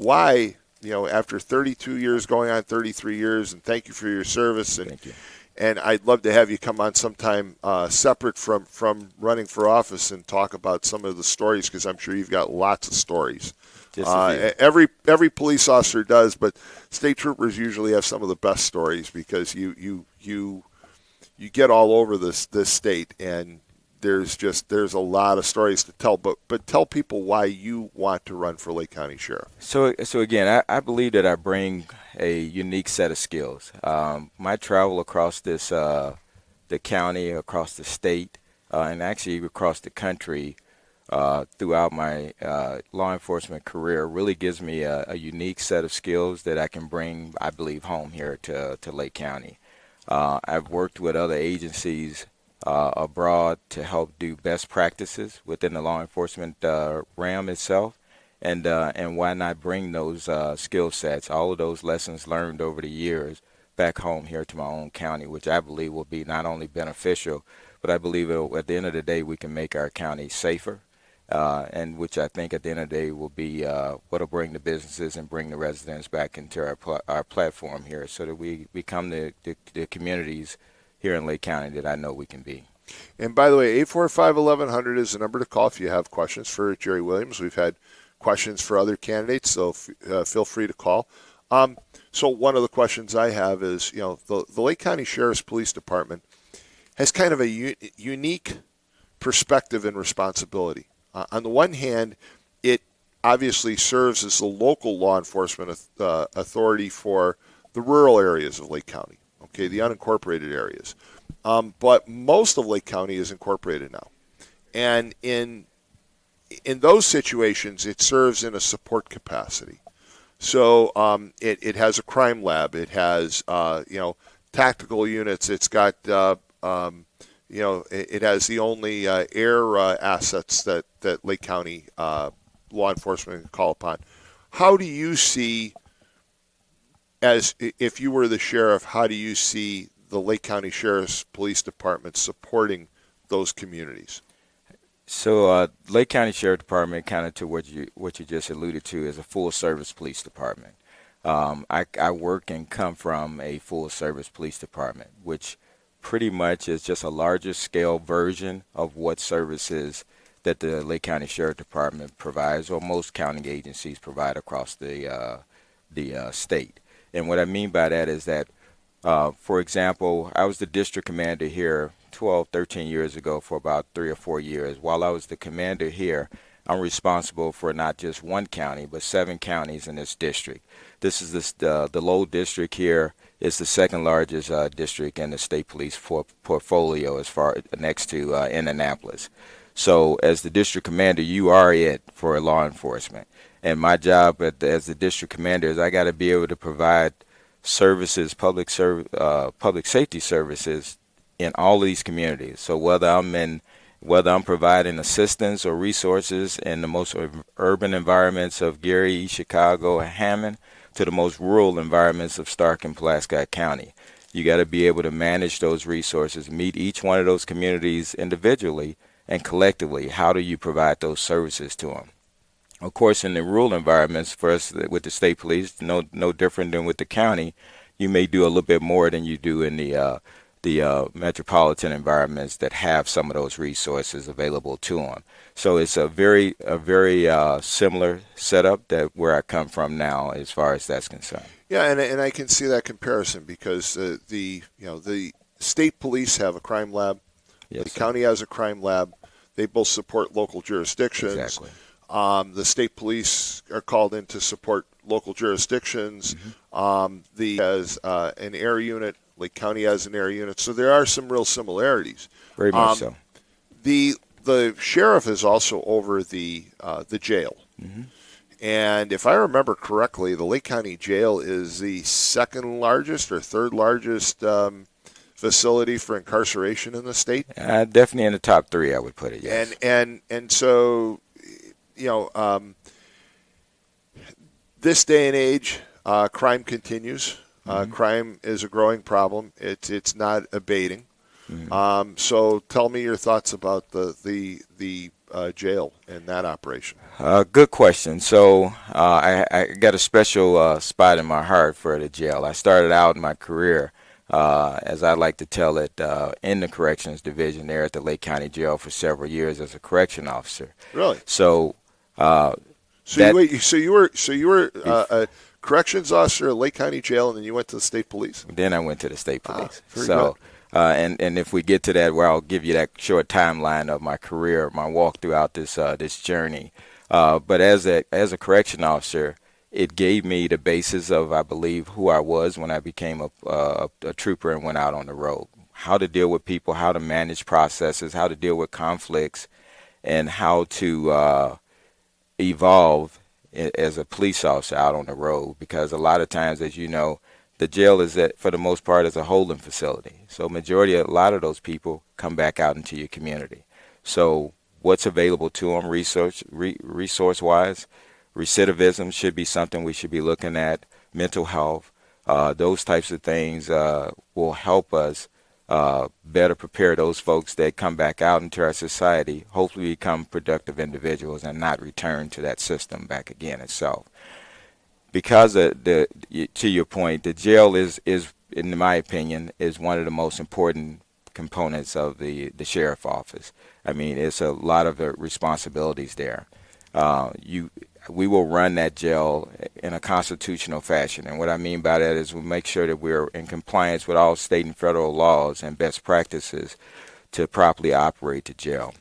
A: after 32 years, going on 33 years, and thank you for your service. And,
J: Thank you.
A: And I'd love to have you come on sometime separate from running for office and talk about some of the stories, because I'm sure you've got lots of stories. Every police officer does, but state troopers usually have some of the best stories, because you get all over this state, and there's a lot of stories to tell. But tell people why you want to run for Lake County Sheriff.
J: So again, I believe that I bring a unique set of skills. My travel across the county, across the state, and actually across the country throughout my law enforcement career really gives me a unique set of skills that I can bring, I believe, home here to Lake County. I've worked with other agencies abroad to help do best practices within the law enforcement realm itself, and why not bring those skill sets, all of those lessons learned over the years, back home here to my own county, which I believe will be not only beneficial, but I believe at the end of the day we can make our county safer, and which I think at the end of the day will be what will bring the businesses and bring the residents back into our platform here, so that we become the communities here in Lake County that I know we can be.
A: And by the way, 845-1100 is the number to call if you have questions for Jerry Williams. We've had questions for other candidates, so feel free to call. So one of the questions I have is, the Lake County Sheriff's Police Department has kind of a unique perspective and responsibility. On the one hand, it obviously serves as the local law enforcement authority for the rural areas of Lake County, okay, the unincorporated areas. But most of Lake County is incorporated now. And in those situations, it serves in a support capacity. So it has a crime lab. It has, tactical units. It's got, it has the only air assets that Lake County law enforcement can call upon. How do you see, as if you were the sheriff, how do you see the Lake County Sheriff's Police Department supporting those communities?
J: So Lake County Sheriff Department, kind of to what you just alluded to, is a full-service police department. I work and come from a full-service police department, which pretty much is just a larger scale version of what services that the Lake County Sheriff Department provides, or most county agencies provide across the state. And what I mean by that is that, for example, I was the district commander here 12, 13 years ago for about 3 or 4 years. While I was the commander here, I'm responsible for not just one county, but 7 counties in this district. This is the Lowell district here is the second largest district in the state police portfolio, as far next to Indianapolis. So as the district commander, you are it for law enforcement. And my job as the district commander is I got to be able to provide services, public safety services in all of these communities. So whether I'm providing assistance or resources in the most urban environments of Gary, Chicago, and Hammond, to the most rural environments of Stark and Pulaski County, you got to be able to manage those resources, meet each one of those communities individually and collectively. How do you provide those services to them? Of course, in the rural environments, for us with the state police, no different than with the county, you may do a little bit more than you do in the metropolitan environments that have some of those resources available to them. So it's a very similar setup that where I come from now, as far as that's concerned.
A: Yeah, and I can see that comparison, because the state police have a crime lab,
J: Yes,
A: the
J: sir.
A: county has a crime lab. They both support local jurisdictions.
J: Exactly.
A: The state police are called in to support local jurisdictions. The has an air unit. Lake County has an air unit. So there are some real similarities.
J: Very much so.
A: The sheriff is also over the jail. And if I remember correctly, the Lake County Jail is the second largest or third largest facility for incarceration in the state.
J: Definitely in the top 3, I would put it. Yes.
A: And so, this day and age, crime continues. Crime is a growing problem. It's not abating. So tell me your thoughts about the jail and that operation.
J: Good question. So I got a special spot in my heart for the jail. I started out my career, as I like to tell it, in the corrections division there at the Lake County Jail for several years as a correction officer.
A: Really?
J: So,
A: So you were a corrections officer at Lake County Jail, and then you went to the state police.
J: then I went to the state police.
A: Very
J: So, and if we get to that, where I'll give you that short timeline of my career, my walk throughout this journey. But as a correction officer, it gave me the basis of, I believe, who I was when I became a trooper and went out on the road. How to deal with people, how to manage processes, how to deal with conflicts, and how to evolve as a police officer out on the road. Because a lot of times, as you know, the jail is, for the most part, is a holding facility. So a lot of those people come back out into your community. So what's available to them resource-wise? Recidivism should be something we should be looking at. Mental health, those types of things will help us better prepare those folks that come back out into our society, hopefully become productive individuals and not return to that system back again itself. Because to your point, the jail is, in my opinion, is one of the most important components of the sheriff office. I mean, it's a lot of responsibilities there. We will run that jail in a constitutional fashion. And what I mean by that is we'll make sure that we're in compliance with all state and federal laws and best practices to properly operate the jail.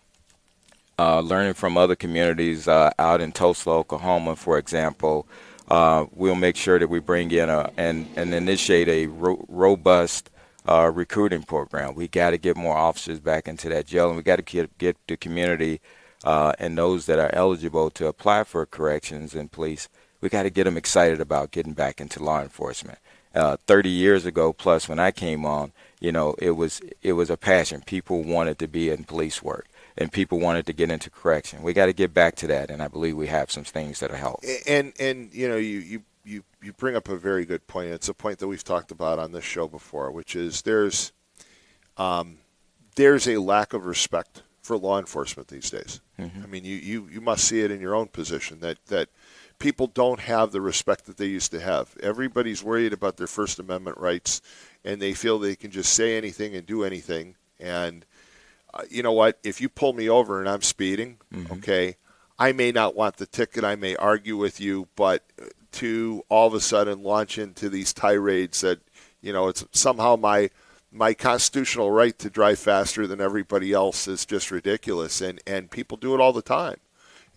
J: Learning from other communities out in Tulsa, Oklahoma, for example, we'll make sure that we bring in and initiate a robust recruiting program. We got to get more officers back into that jail, and we got to get the community and those that are eligible to apply for corrections and police. We got to get them excited about getting back into law enforcement. 30 years ago plus, when I came on, it was a passion. People wanted to be in police work, and people wanted to get into correction. We got to get back to that, and I believe we have some things that'll help.
A: And you bring up a very good point. It's a point that we've talked about on this show before, which is there's a lack of respect for law enforcement these days. I mean, you must see it in your own position that people don't have the respect that they used to have. Everybody's worried about their First Amendment rights, and they feel they can just say anything and do anything. And you know what? If you pull me over and I'm speeding, okay, I may not want the ticket. I may argue with you, but to all of a sudden launch into these tirades that, it's somehow my constitutional right to drive faster than everybody else is just ridiculous, and people do it all the time.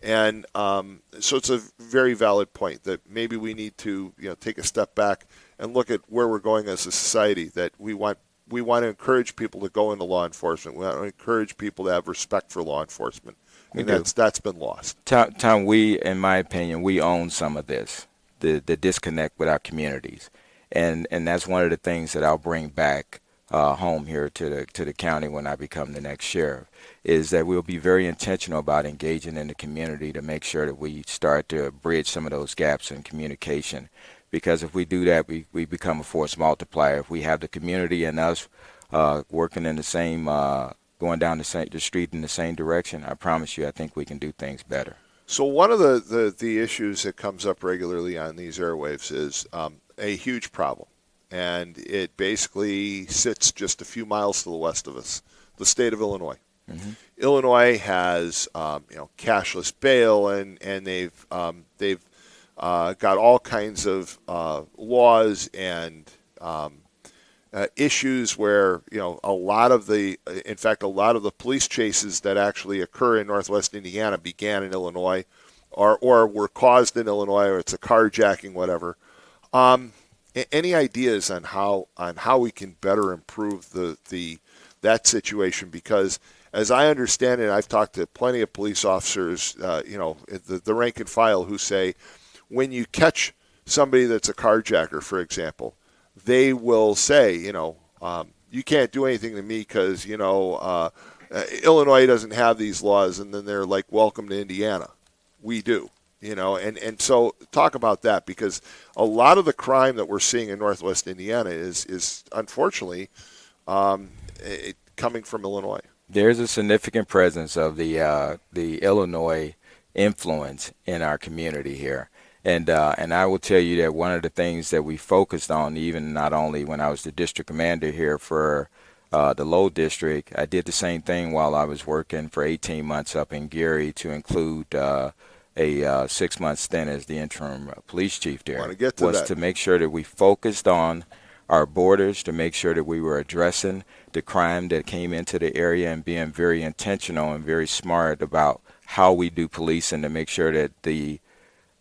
A: And so it's a very valid point that maybe we need to take a step back and look at where we're going as a society, that we want to encourage people to go into law enforcement. We want to encourage people to have respect for law enforcement, and that's been lost.
J: Tom, in my opinion, we own some of this, the disconnect with our communities, and that's one of the things that I'll bring back home here to the county when I become the next sheriff, is that we'll be very intentional about engaging in the community to make sure that we start to bridge some of those gaps in communication. Because if we do that, we become a force multiplier. If we have the community and us working in the same, going down the street in the same direction, I promise you, I think we can do things better.
A: So one of the issues that comes up regularly on these airwaves is a huge problem. And it basically sits just a few miles to the west of us, the state of Illinois. Illinois has cashless bail, and they've got all kinds of laws and issues where a lot of the police chases that actually occur in Northwest Indiana began in Illinois, or were caused in Illinois, or it's a carjacking, whatever. Any ideas on how we can better improve that situation? Because as I understand it, I've talked to plenty of police officers, the rank and file, who say when you catch somebody that's a carjacker, for example, they will say, you can't do anything to me because Illinois doesn't have these laws, and then they're like, welcome to Indiana, we do. And so talk about that, because a lot of the crime that we're seeing in Northwest Indiana is unfortunately kind coming from Illinois?
J: There's a significant presence of the Illinois influence in our community here. And I will tell you that one of the things that we focused on, even not only when I was the district commander here for the Low District, I did the same thing while I was working for 18 months up in Gary to include a 6-month stint as the interim police chief there.
A: Want to get to
J: was
A: that.
J: to make sure that we focused on our borders, to make sure that we were addressing the crime that came into the area and being very intentional and very smart about how we do policing, to make sure that the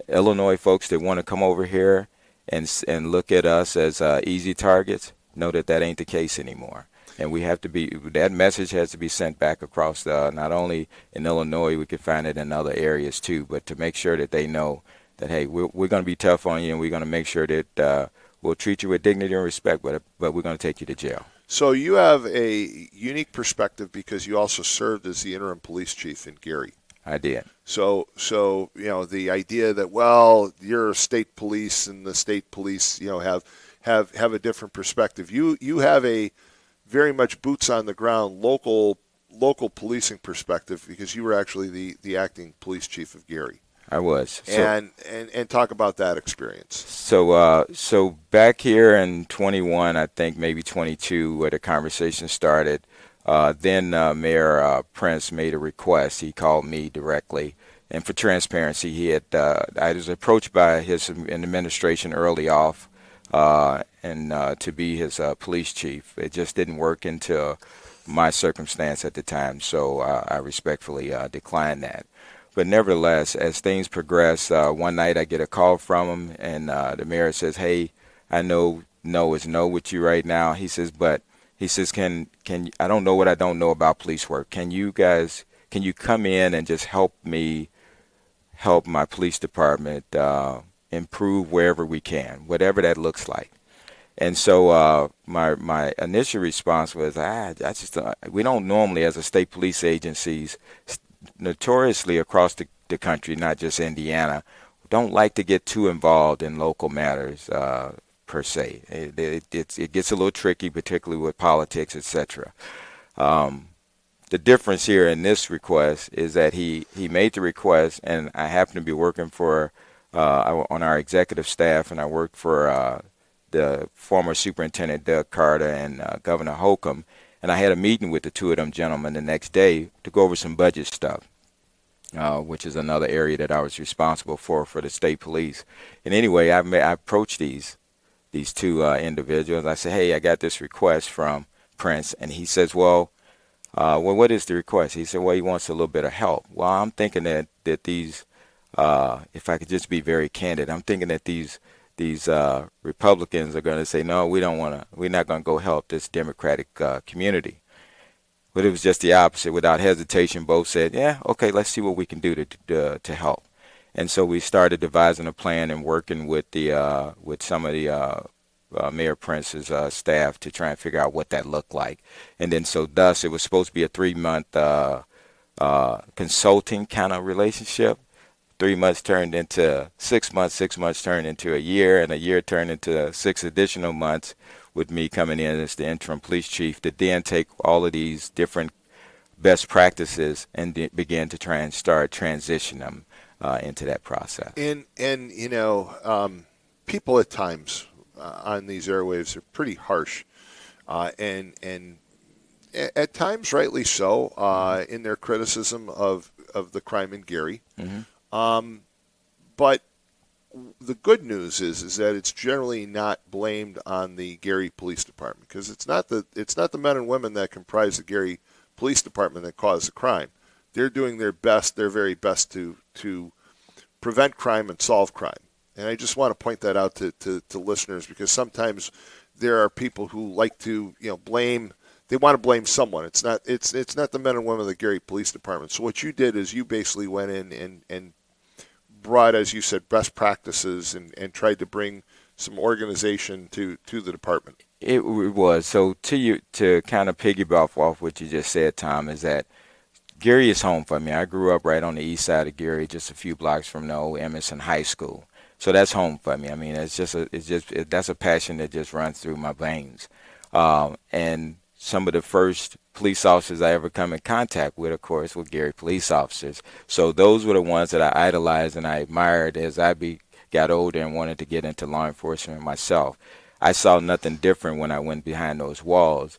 J: Illinois folks that want to come over here and look at us as easy targets know that that ain't the case anymore. And we have to be, that message has to be sent back across not only in Illinois, we can find it in other areas too, but to make sure that they know that, hey, we're going to be tough on you, and we're going to make sure that we'll treat you with dignity and respect, but we're going to take you to jail.
A: So you have a unique perspective because you also served as the interim police chief in Gary.
J: I did.
A: So you know, the idea that, well, you're state police and the state police, you know, have a different perspective. You have a very much boots on the ground local policing perspective because you were actually the acting police chief of Gary.
J: I was.
A: And talk about that experience.
J: So back here in 21, I think maybe 22, where the conversation started, then Mayor Prince made a request. He called me directly, and for transparency, he had I was approached by his administration early off, and to be his police chief. It just didn't work into my circumstance at the time, so I respectfully declined that. But nevertheless, as things progress, one night I get a call from him, and the mayor says, "Hey, I know no is no with you right now." He says, "But he says, can I don't know what I don't know about police work. Can you come in and just help my police department improve wherever we can, whatever that looks like?" And so my initial response was, we don't normally, as a state police agencies, notoriously across the country, not just Indiana, don't like to get too involved in local matters per se. It gets a little tricky, particularly with politics, etc. The difference here in this request is that he made the request, and I happen to be working for on our executive staff, and I worked for the former Superintendent Doug Carter and Governor Holcomb, and I had a meeting with the two of them gentlemen the next day to go over some budget stuff, which is another area that I was responsible for the state police. And anyway, I approached these two individuals. I said, "Hey, I got this request from Prince," and he says, "Well, what is the request?" He said, "Well, he wants a little bit of help." Well, I'm thinking that these, if I could just be very candid, I'm thinking that these Republicans are going to say, "No, we're not going to go help this Democratic community." But it was just the opposite. Without hesitation, both said, "Yeah, okay, let's see what we can do to help." And so we started devising a plan and working with some of the Mayor Prince's staff to try and figure out what that looked like. And then thus it was supposed to be a 3-month consulting kind of relationship. 3 months turned into 6 months, 6 months turned into a year, and a year turned into 6 additional months with me coming in as the interim police chief to then take all of these different best practices and begin to try and start transition them into that process.
A: And you know, people at times on these airwaves are pretty harsh, and at times rightly so, in their criticism of the crime in Gary.
J: Mm-hmm.
A: But the good news is that it's generally not blamed on the Gary Police Department, because it's not the men and women that comprise the Gary Police Department that cause the crime. They're doing their very best to prevent crime and solve crime. And I just want to point that out to listeners, because sometimes there are people who like to blame. They want to blame someone. It's not the men and women of the Gary Police Department. So what you did is you basically went in and brought, as you said, best practices and tried to bring some organization to the department.
J: It was. So to kind of piggyback off what you just said, Tom, is that Gary is home for me. I grew up right on the east side of Gary, just a few blocks from the old Emerson High School. So that's home for me. I mean, that's a passion that just runs through my veins. And some of the first police officers I ever come in contact with, of course, were Gary police officers. So those were the ones that I idolized and I admired as I got older and wanted to get into law enforcement myself. I saw nothing different when I went behind those walls.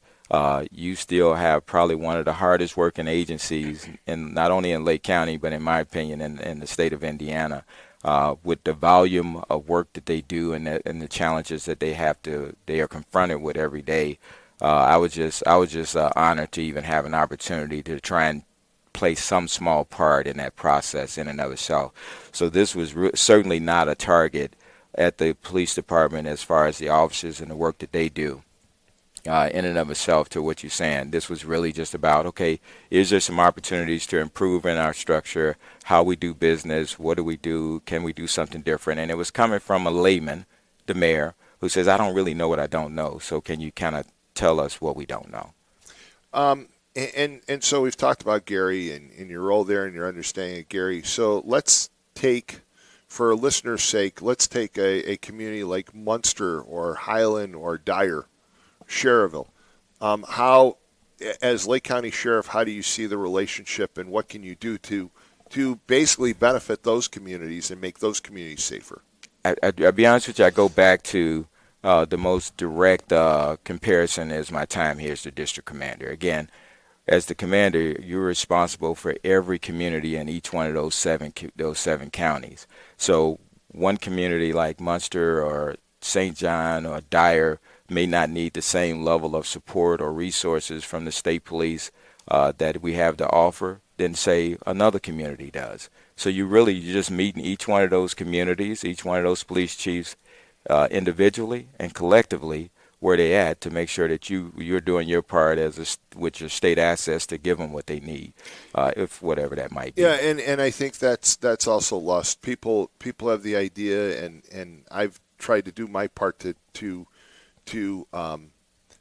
J: You still have probably one of the hardest working agencies, in not only in Lake County, but in my opinion, in the state of Indiana, with the volume of work that they do and the challenges that they are confronted with every day. I was just honored to even have an opportunity to try and play some small part in that process in and of itself. So this was certainly not a target at the police department as far as the officers and the work that they do. In and of itself, to what you're saying, this was really just about, okay, is there some opportunities to improve in our structure, how we do business, what do we do, can we do something different? And it was coming from a layman, the mayor, who says, I don't really know what I don't know, so can you kind of tell us what we don't know?
A: And so we've talked about Gary and your role there and your understanding of Gary. So let's take, for a listener's sake, let's take a community like Munster or Highland or Dyer, Cherville. How, as Lake County Sheriff, how do you see the relationship and what can you do to basically benefit those communities and make those communities safer?
J: I'll be honest with you, I go back to the most direct comparison is my time here as the district commander. Again, as the commander, you're responsible for every community in each one of those seven counties. So one community like Munster or St. John or Dyer may not need the same level of support or resources from the state police that we have to offer than, say, another community does. So you're just meeting each one of those communities, each one of those police chiefs individually and collectively where they at to make sure that you're doing your part with your state assets to give them what they need, if whatever that might be.
A: Yeah, and I think that's also lost. People have the idea, and I've tried to do my part to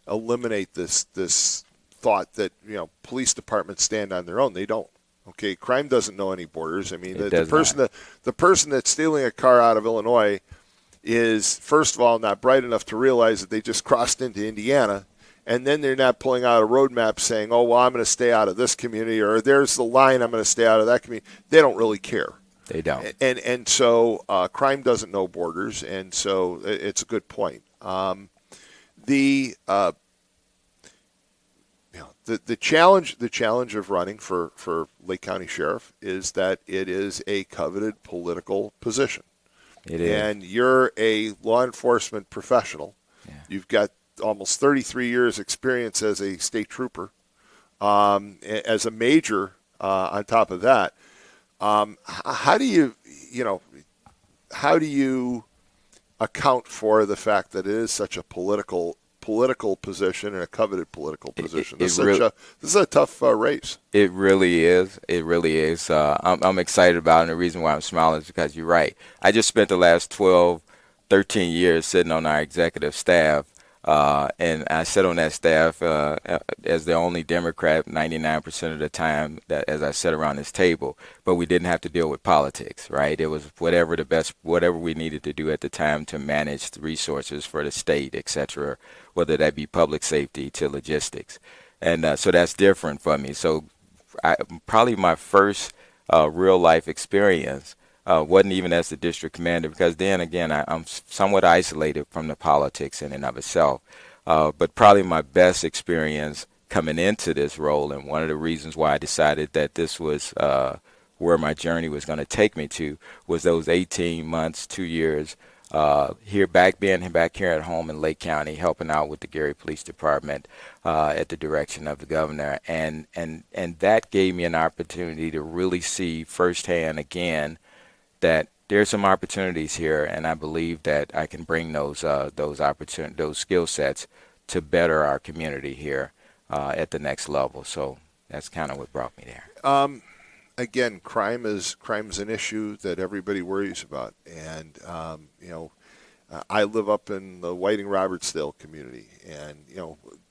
A: eliminate this thought that police departments stand on their own. They don't. Okay, crime doesn't know any borders. I mean, the person that's stealing a car out of Illinois is, first of all, not bright enough to realize that they just crossed into Indiana, and then they're not pulling out a road map saying, oh, well, I'm going to stay out of this community, or there's the line, I'm going to stay out of that community. They don't really care.
J: They don't.
A: And so crime doesn't know borders, and so it's a good point. The challenge of running for Lake County Sheriff is that it is a coveted political position.
J: It is.
A: And you're a law enforcement professional. Yeah. You've got almost 33 years experience as a state trooper, as a major on top of that. How do you account for the fact that it is such a political position and a coveted political position? This is a tough race. It
J: really is. It really is. I'm excited about it, and the reason why I'm smiling is because you're right. I just spent the last 12, 13 years sitting on our executive staff, and I sit on that staff as the only Democrat 99% of the time that as I sat around this table. But we didn't have to deal with politics, right? It was whatever we needed to do at the time to manage the resources for the state, et cetera, whether that be public safety to logistics. And so that's different for me. So probably my first real life experience wasn't even as the district commander, because then again I'm somewhat isolated from the politics in and of itself. But probably my best experience coming into this role, and one of the reasons why I decided that this was where my journey was going to take me to, was those 18 months, 2 years being back here at home in Lake County, helping out with the Gary Police Department at the direction of the governor, and that gave me an opportunity to really see firsthand again that there's some opportunities here, and I believe that I can bring those skill sets to better our community here at the next level. So that's kind of what brought me there.
A: Again, crime is an issue that everybody worries about, and I live up in the Whiting-Robertsdale community, and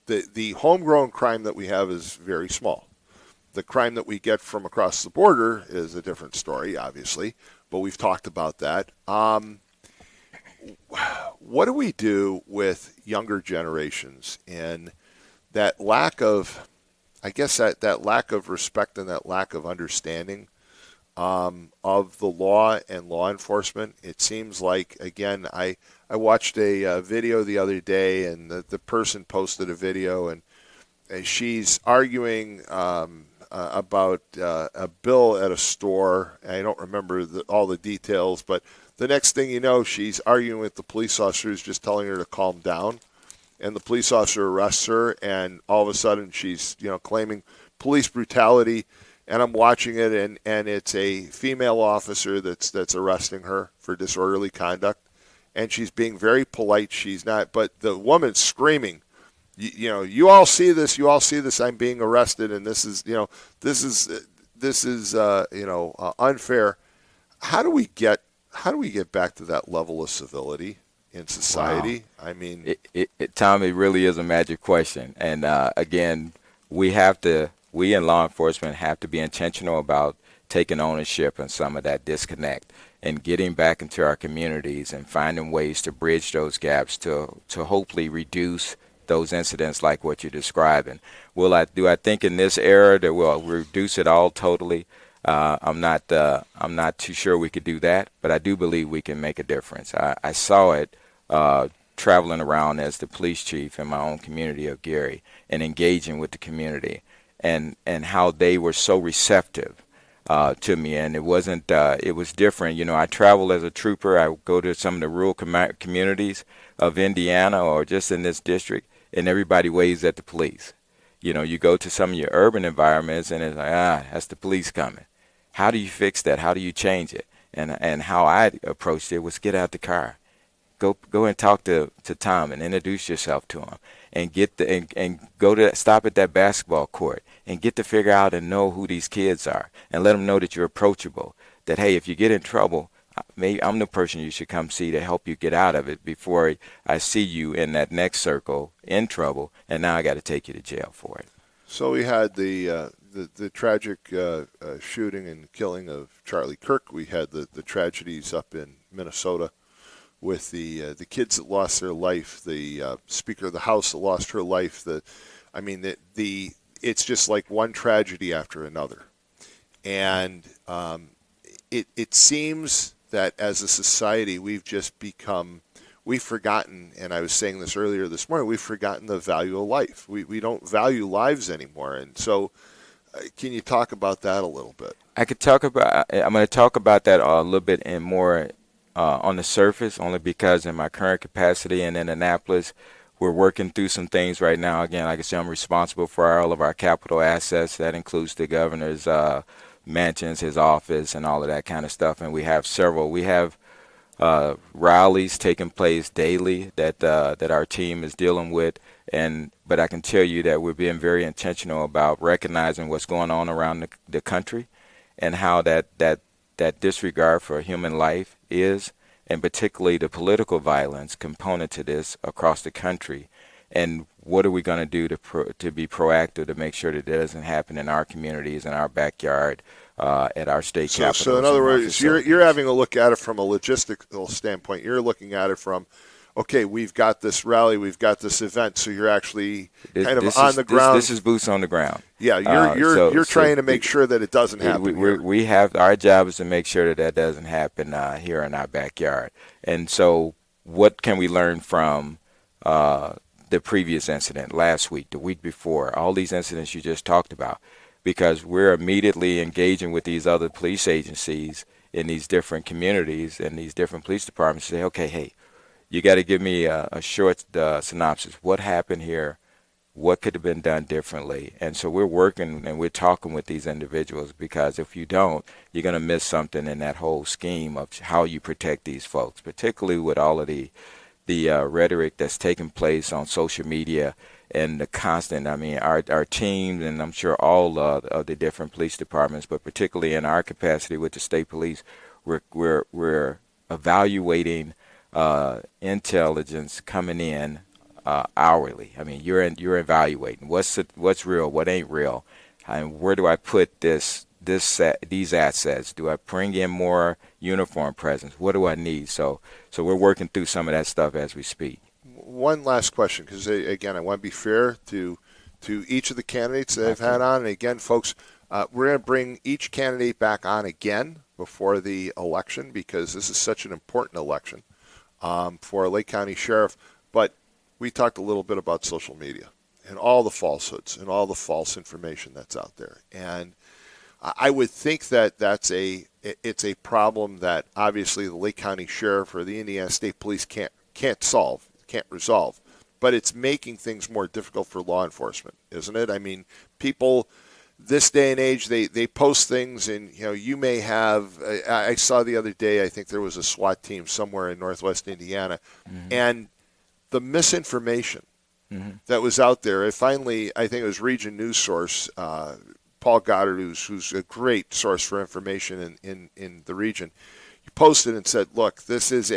A: the homegrown crime that we have is very small. The crime that we get from across the border is a different story, obviously, but we've talked about that. What do we do with younger generations in that lack of, I guess that lack of respect and that lack of understanding of the law and law enforcement. It seems like, again, I watched a video the other day, and the person posted a video, and she's arguing about a bill at a store. I don't remember all the details, but the next thing you know, she's arguing with the police officer who's just telling her to calm down. And the police officer arrests her, and all of a sudden she's, claiming police brutality. And I'm watching it, and it's a female officer that's arresting her for disorderly conduct, and she's being very polite. She's not, but the woman's screaming, you all see this, I'm being arrested, and this is unfair. How do we get back to that level of civility in society?
J: Wow.
A: I mean,
J: Tom, it really is a magic question, and again, we in law enforcement have to be intentional about taking ownership in some of that disconnect and getting back into our communities and finding ways to bridge those gaps to hopefully reduce those incidents like what you're describing. Do I think in this era that we'll reduce it all totally? I'm not too sure we could do that, but I do believe we can make a difference. I saw it traveling around as the police chief in my own community of Gary and engaging with the community. And how they were so receptive to me, and it wasn't. It was different. I travel as a trooper. I go to some of the rural communities of Indiana or just in this district, and everybody waves at the police. You go to some of your urban environments, and it's like, that's the police coming. How do you fix that? How do you change it? And how I approached it was get out the car. Go and talk to Tom and introduce yourself to him, and stop at that basketball court and get to figure out and know who these kids are, and let them know that you're approachable. That hey, if you get in trouble, maybe I'm the person you should come see to help you get out of it before I see you in that next circle in trouble, and now I got to take you to jail for it.
A: So we had the tragic shooting and killing of Charlie Kirk. We had the tragedies up in Minnesota with the kids that lost their life, the Speaker of the House that lost her life. It's just like one tragedy after another, and it seems that as a society we've forgotten. And I was saying this earlier this morning. We've forgotten the value of life. We don't value lives anymore, and so. Can you talk about that a little bit?
J: I'm going to talk about that a little bit and more on the surface, only because in my current capacity in Annapolis, we're working through some things right now. Again, like I said, I'm responsible for all of our capital assets. That includes the governor's mansions, his office, and all of that kind of stuff. And we have several. We have rallies taking place daily that our team is dealing with. But I can tell you that we're being very intentional about recognizing what's going on around the country and how that disregard for human life is, and particularly the political violence component to this across the country. And what are we going to do to be proactive to make sure that doesn't happen in our communities, in our backyard, at our state capitals?
A: So in other words, you're having a look at it from a logistical standpoint. You're looking at it from, okay, we've got this rally, we've got this event, so you're actually on the ground.
J: This is boots on the ground.
A: Yeah, you're trying to make sure that it doesn't happen.
J: We have our job is to make sure that doesn't happen here in our backyard. And so, what can we learn from the previous incident last week, the week before, all these incidents you just talked about? Because we're immediately engaging with these other police agencies in these different communities and these different police departments to say, okay, hey, you got to give me a short synopsis. What happened here? What could have been done differently? And so we're working and we're talking with these individuals, because if you don't, you're going to miss something in that whole scheme of how you protect these folks, particularly with all of the rhetoric that's taking place on social media and the constant. I mean, our teams, and I'm sure all of the different police departments, but particularly in our capacity with the state police, we're evaluating intelligence coming in hourly. I mean, you're evaluating what's real, what ain't real, and where do I put these assets? Do I bring in more uniform presence? What do I need? So we're working through some of that stuff as we speak.
A: One last question, because again, I want to be fair to to each of the candidates that I've had on. And again, folks, we're going to bring each candidate back on again before the election because this is such an important election for Lake County Sheriff. But we talked a little bit about social media and all the falsehoods and all the false information that's out there. And I would think that it's a problem that obviously the Lake County Sheriff or the Indiana State Police can't solve, can't resolve. But it's making things more difficult for law enforcement, isn't it? I mean, people this day and age, they post things, and you may have. I saw the other day, I think there was a SWAT team somewhere in Northwest Indiana, and the misinformation that was out there. I think it was Region News Source, Paul Goddard, who's a great source for information in the region. He posted and said, "Look, this is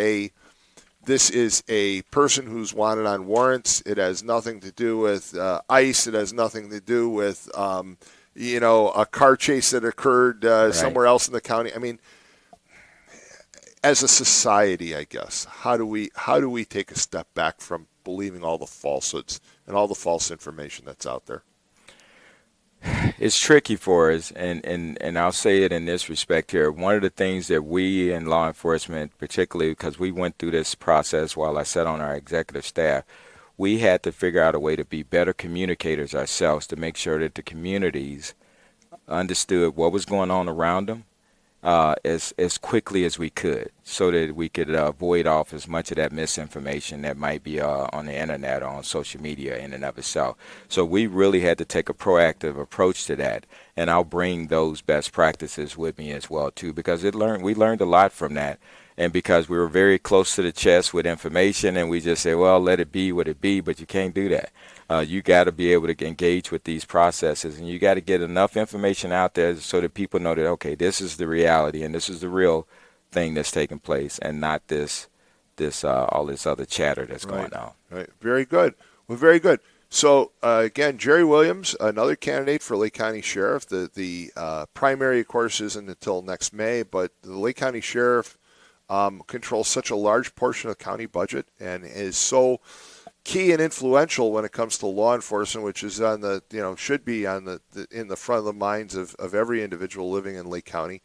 A: a person who's wanted on warrants. It has nothing to do with ICE. It has nothing to do with a car chase that occurred somewhere else in the county." I mean, as a society, I guess, how do we take a step back from believing all the falsehoods and all the false information that's out there?
J: It's tricky for us, and I'll say it in this respect here. One of the things that we in law enforcement, particularly because we went through this process while I sat on our executive staff, we had to figure out a way to be better communicators ourselves to make sure that the communities understood what was going on around them as quickly as we could, so that we could void off as much of that misinformation that might be on the internet or on social media in and of itself. So we really had to take a proactive approach to that, and I'll bring those best practices with me as well too, because we learned a lot from that, and because we were very close to the chest with information, and we just said, well, let it be what it be, but you can't do that. You got to be able to engage with these processes, and you got to get enough information out there so that people know that, okay, this is the reality and this is the real thing that's taking place, and not all this other chatter that's going on.
A: Right. Very good. Well, very good. So again, Jerry Williams, another candidate for Lake County Sheriff. The primary, of course, isn't until next May, but the Lake County Sheriff controls such a large portion of the county budget and is so key and influential when it comes to law enforcement, which is should be in the front of the minds of every individual living in Lake County.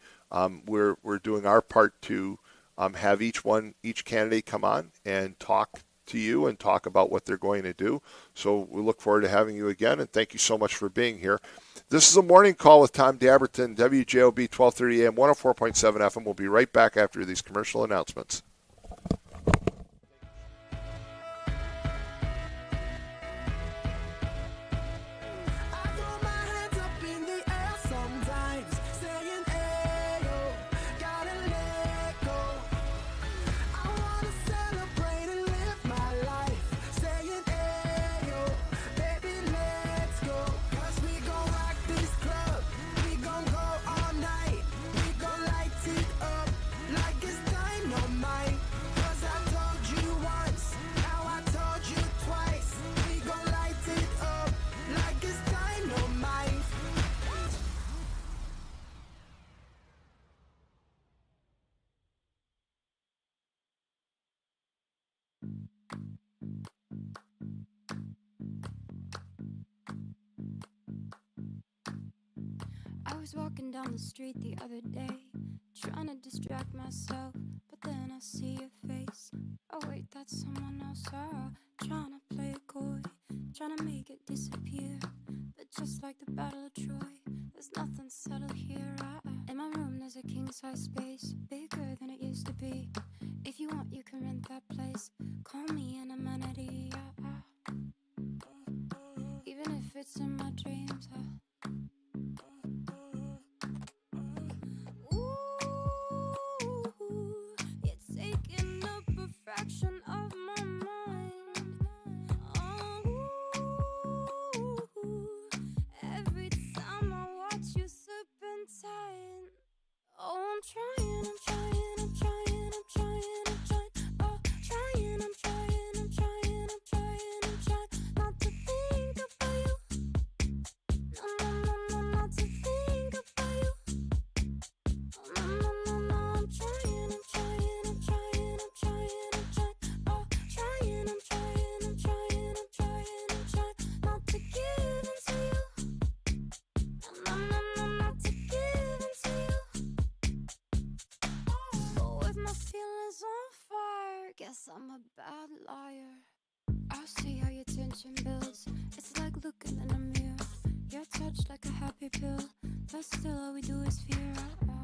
A: We're doing our part to have each candidate come on and talk to you and talk about what they're going to do. So we look forward to having you again, and thank you so much for being here. This is a morning call with Tom Dabertin, WJOB 1230 AM, 104.7 FM. We'll be right back after these commercial announcements.
I: I was walking down the street the other day, trying to distract myself, but then I see your face. Oh wait, that's someone else. Trying to play it coy, trying to make it disappear. But just like the Battle of Troy, there's nothing subtle here. In my room there's a king-size space, bigger than it used to be. If you want, you can rent that place. Call me an amenity. Even if it's in my dreams. Fraction of my mind. Every time I watch you serpentine. Oh, I'm trying. Oh, trying not to think about you. No, Guess I'm a bad liar. I see how your tension builds. It's like looking in a mirror. You're touched like a happy pill, but still all we do is fear.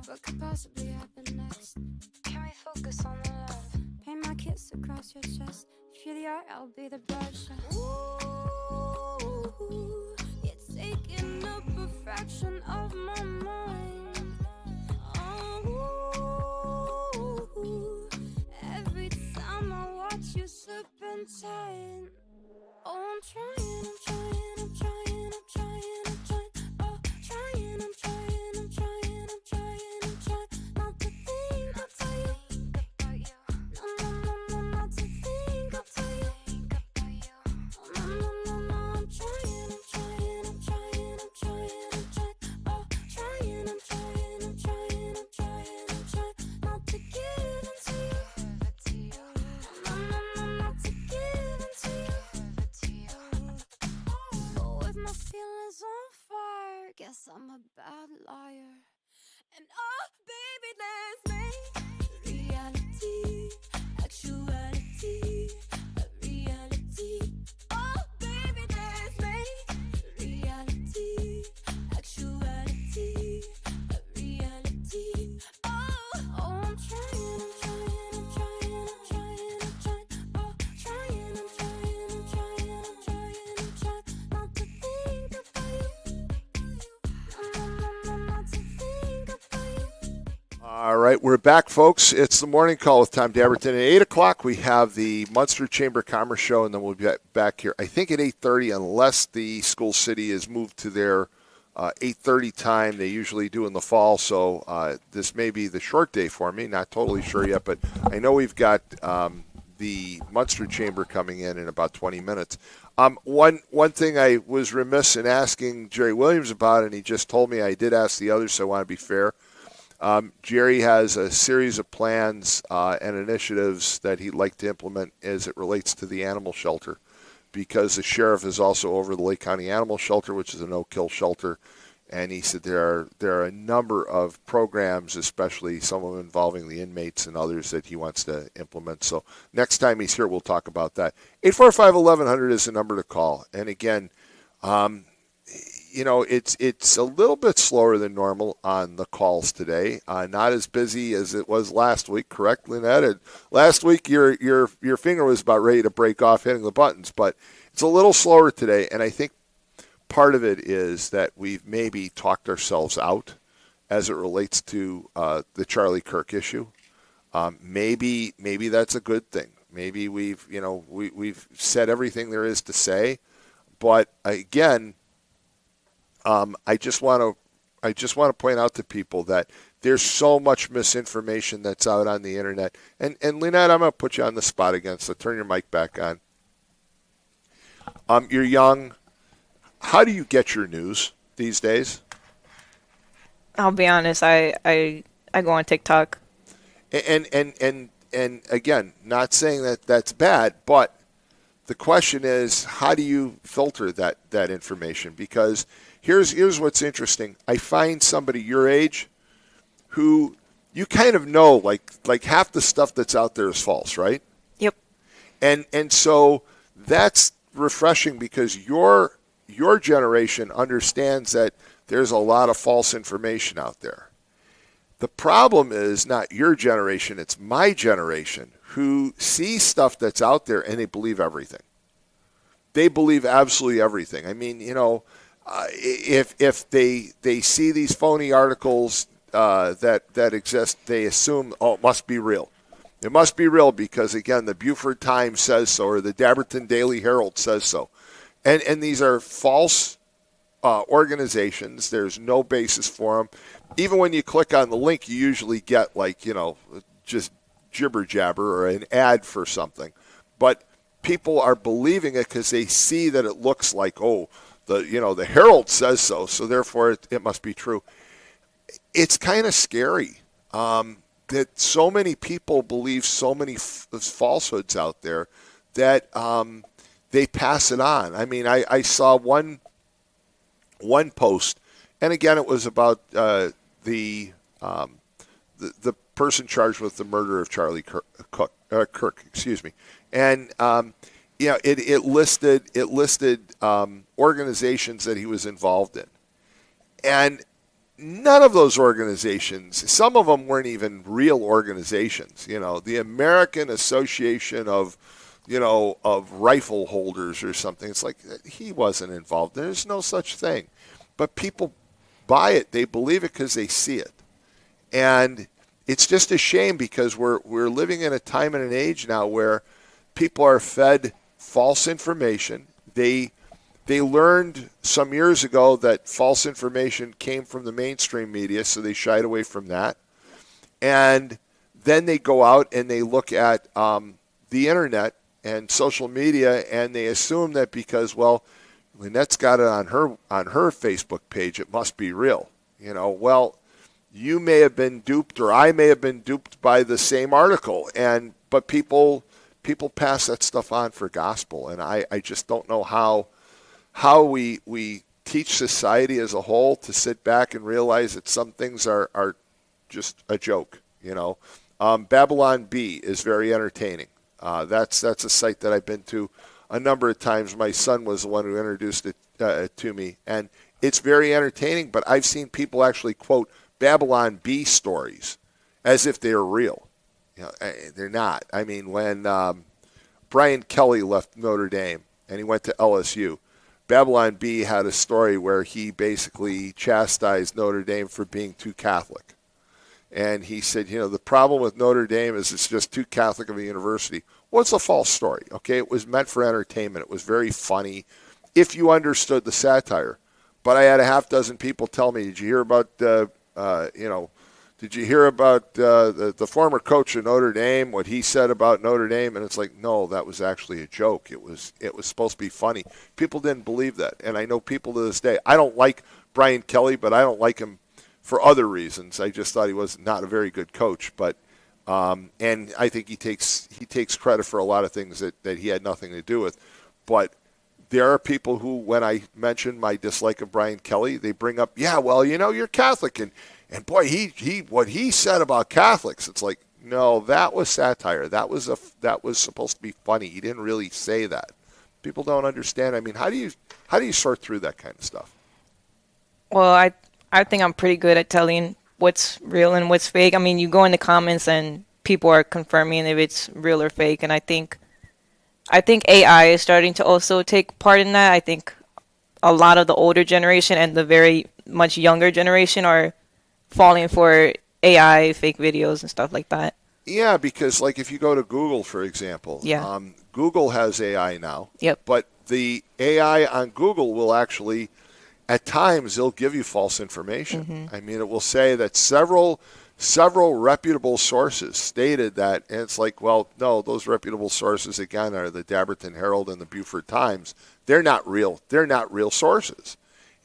I: What could possibly happen next? Can we focus on the love? Paint my kiss across your chest. If you're the art, I'll be the brush. Ooh, you're taking up a fraction of my mind. Oh, every time I watch you serpentine. Oh, I'm trying. Oh, trying not to think about you. No, not to think about you. Oh, no, I'm trying. Oh, trying not to give into you. No, not to give into you. But with my feelings on fire, guess I'm a bad liar. And oh, baby, let's make reality, actuality, a reality. Oh, baby, let's make reality, actuality, a reality. Oh, I'm trying. Oh, trying not to think about you. No, not to think about you.
A: All right, we're back, folks. It's the morning call with Tom Dabertin. At 8 o'clock, we have the Munster Chamber of Commerce show, and then we'll be back here, I think, at 8:30, unless the school city has moved to their 8:30 time. They usually do in the fall, so this may be the short day for me. Not totally sure yet, but I know we've got the Munster Chamber coming in about 20 minutes. One thing I was remiss in asking Jerry Williams about, and he just told me I did ask the others, so I want to be fair. Jerry has a series of plans and initiatives that he'd like to implement as it relates to the animal shelter, because the sheriff is also over the Lake County Animal Shelter, which is a no-kill shelter. And he said there are a number of programs, especially some of them involving the inmates and others, that he wants to implement. So next time he's here, we'll talk about that. 845-1100 is the number to call. And again, it's a little bit slower than normal on the calls today. Not as busy as it was last week, correct, Lynette? And last week, your finger was about ready to break off hitting the buttons, but it's a little slower today. And I think part of it is that we've maybe talked ourselves out as it relates to the Charlie Kirk issue. Maybe that's a good thing. Maybe we've said everything there is to say, but again, I just want to point out to people that there's so much misinformation that's out on the internet. And Lynette, I'm going to put you on the spot again, so turn your mic back on. You're young. How do you get your news these days?
B: I'll be honest, I go on TikTok.
A: And again, not saying that that's bad, but the question is, how do you filter that information? Because here's what's interesting. I find somebody your age who you kind of know, like half the stuff that's out there is false, right?
B: Yep.
A: And so that's refreshing, because your generation understands that there's a lot of false information out there. The problem is not your generation, it's my generation, who sees stuff that's out there and they believe everything. They believe absolutely everything. I mean, if they see these phony articles that exist, they assume, it must be real. It must be real because, again, the Beaufort Times says so, or the Dabertin Daily Herald says so. And these are false organizations. There's no basis for them. Even when you click on the link, you usually get just jibber jabber or an ad for something. But people are believing it because they see that it looks like, the Herald says so, so therefore it must be true. It's kind of scary that so many people believe so many falsehoods out there that they pass it on. I mean, I saw one post, and again, it was about the person charged with the murder of Charlie Kirk, excuse me, and it listed organizations that he was involved in, and none of those organizations, some of them weren't even real organizations. The American Association of rifle holders or something. It's like he wasn't involved. There's no such thing, but people buy it. They believe it because they see it, and it's just a shame because we're living in a time and an age now where people are fed false information. They learned some years ago that false information came from the mainstream media, so they shied away from that. And then they go out and they look at the internet and social media, and they assume that because, well, Lynette's got it on her Facebook page, it must be real. Well, you may have been duped, or I may have been duped by the same article, but people pass that stuff on for gospel, and I just don't know how we teach society as a whole to sit back and realize that some things are just a joke. Babylon Bee is very entertaining. That's a site that I've been to a number of times. My son was the one who introduced it to me, and it's very entertaining. But I've seen people actually quote Babylon Bee stories as if they are real. They're not. I mean, when Brian Kelly left Notre Dame and he went to LSU, Babylon Bee had a story where he basically chastised Notre Dame for being too Catholic. And he said, the problem with Notre Dame is it's just too Catholic of a university. Well, it's a false story, okay? It was meant for entertainment. It was very funny if you understood the satire. But I had a half dozen people tell me, did you hear about, the former coach of Notre Dame, what he said about Notre Dame? And it's like, no, that was actually a joke. It was supposed to be funny. People didn't believe that. And I know people to this day. I don't like Brian Kelly, but I don't like him for other reasons. I just thought he was not a very good coach. But and I think he takes credit for a lot of things that he had nothing to do with. But there are people who, when I mention my dislike of Brian Kelly, they bring up, yeah, well, you're Catholic, and boy, he what he said about Catholics, it's like, no, that was satire. That was supposed to be funny. He didn't really say that. People don't understand. I mean, how do you sort through that kind of stuff?
B: Well, I think I'm pretty good at telling what's real and what's fake. I mean, you go in the comments and people are confirming if it's real or fake, and I think AI is starting to also take part in that. I think a lot of the older generation and the very much younger generation are falling for AI fake videos and stuff like that.
A: Yeah, because like if you go to Google, for example, Google has AI now.
B: Yep.
A: But the AI on Google will actually, at times, they'll give you false information.
B: Mm-hmm.
A: I mean, it will say that several reputable sources stated that, and it's like, well, no, those reputable sources, again, are the Dabertin Herald and the Beaufort Times. They're not real. They're not real sources.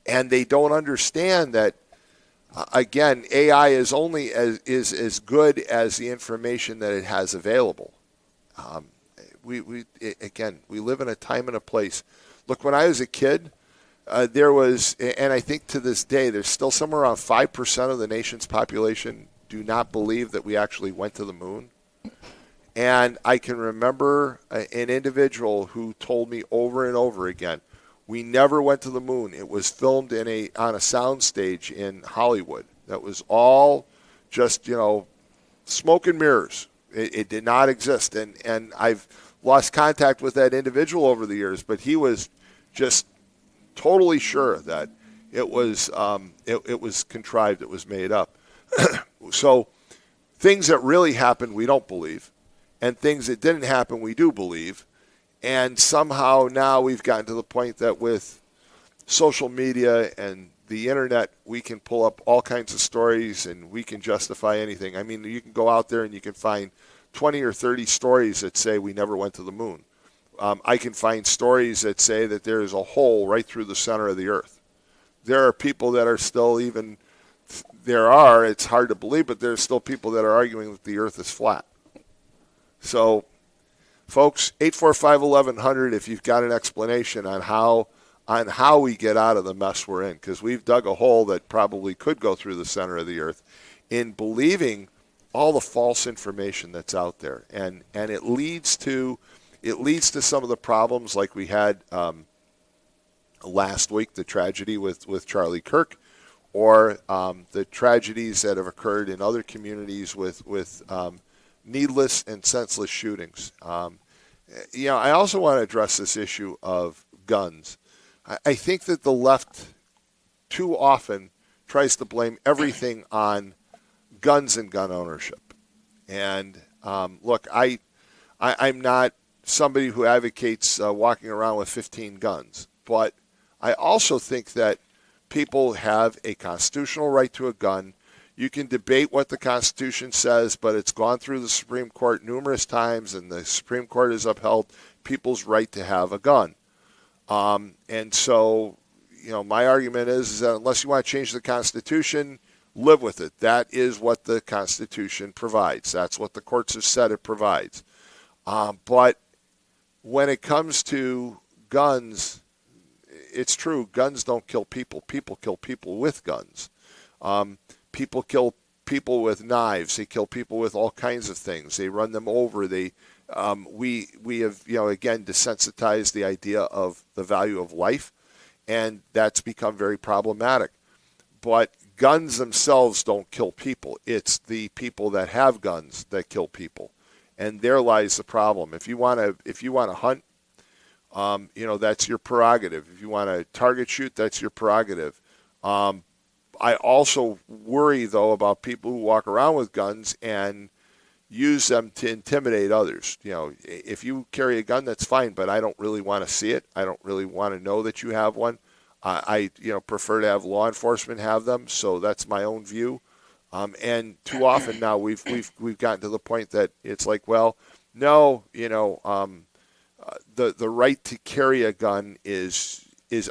A: And they don't understand that, again, AI is only as good as the information that it has available. We live in a time and a place. Look, when I was a kid, there was, and I think to this day, there's still somewhere around 5% of the nation's population do not believe that we actually went to the moon. And I can remember an individual who told me over and over again, we never went to the moon. It was filmed on a soundstage in Hollywood. That was all just, smoke and mirrors. It did not exist. And I've lost contact with that individual over the years, but he was just totally sure that it was contrived, it was made up. So things that really happened, we don't believe. And things that didn't happen, we do believe. And somehow now we've gotten to the point that with social media and the internet, we can pull up all kinds of stories and we can justify anything. I mean, you can go out there and you can find 20 or 30 stories that say we never went to the moon. I can find stories that say that there is a hole right through the center of the earth. There are people that are still it's hard to believe, but there's still people that are arguing that the earth is flat. So, folks, 845-1100 if you've got an explanation on how we get out of the mess we're in, because we've dug a hole that probably could go through the center of the earth in believing all the false information that's out there, and it leads to some of the problems like we had last week, the tragedy with Charlie Kirk, or the tragedies that have occurred in other communities with needless and senseless shootings. I also want to address this issue of guns. I think that the left too often tries to blame everything on guns and gun ownership. And look, I'm not somebody who advocates walking around with 15 guns, but I also think that people have a constitutional right to a gun. You can debate what the Constitution says, but it's gone through the Supreme Court numerous times, and the Supreme Court has upheld people's right to have a gun. And so, my argument is that unless you want to change the Constitution, live with it. That is what the Constitution provides. That's what the courts have said it provides. But when it comes to guns, it's true, guns don't kill people. People kill people with guns. People kill people with knives. They kill people with all kinds of things. They run them over. We have, again, desensitized the idea of the value of life, and that's become very problematic. But guns themselves don't kill people. It's the people that have guns that kill people, and there lies the problem. If you want to hunt, that's your prerogative. If you want to target shoot, that's your prerogative. I also worry, though, about people who walk around with guns and use them to intimidate others. If you carry a gun, that's fine, but I don't really want to see it. I don't really want to know that you have one. I prefer to have law enforcement have them, so that's my own view. And too often now we've gotten to the point that it's like, well, no, the right to carry a gun is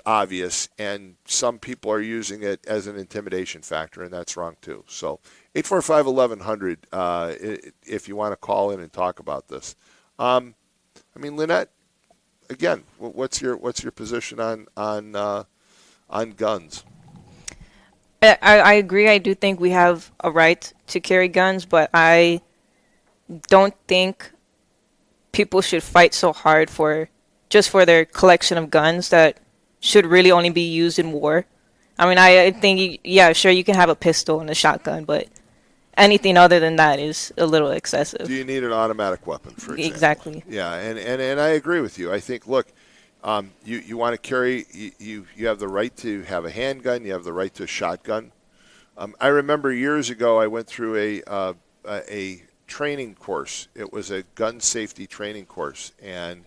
A: obvious, and some people are using it as an intimidation factor, and that's wrong too. So 845-1100 if you want to call in and talk about this. Lynette, again, what's your position on guns?
B: I agree. I do think we have a right to carry guns, but I don't think people should fight so hard for their collection of guns that should really only be used in war. I think, sure, you can have a pistol and a shotgun, but anything other than that is a little excessive.
A: Do you need an automatic weapon, for example?
B: Exactly.
A: Yeah, and I agree with you. I think, look, you want to carry, you have the right to have a handgun, you have the right to a shotgun. I remember years ago I went through a training course. It was a gun safety training course, and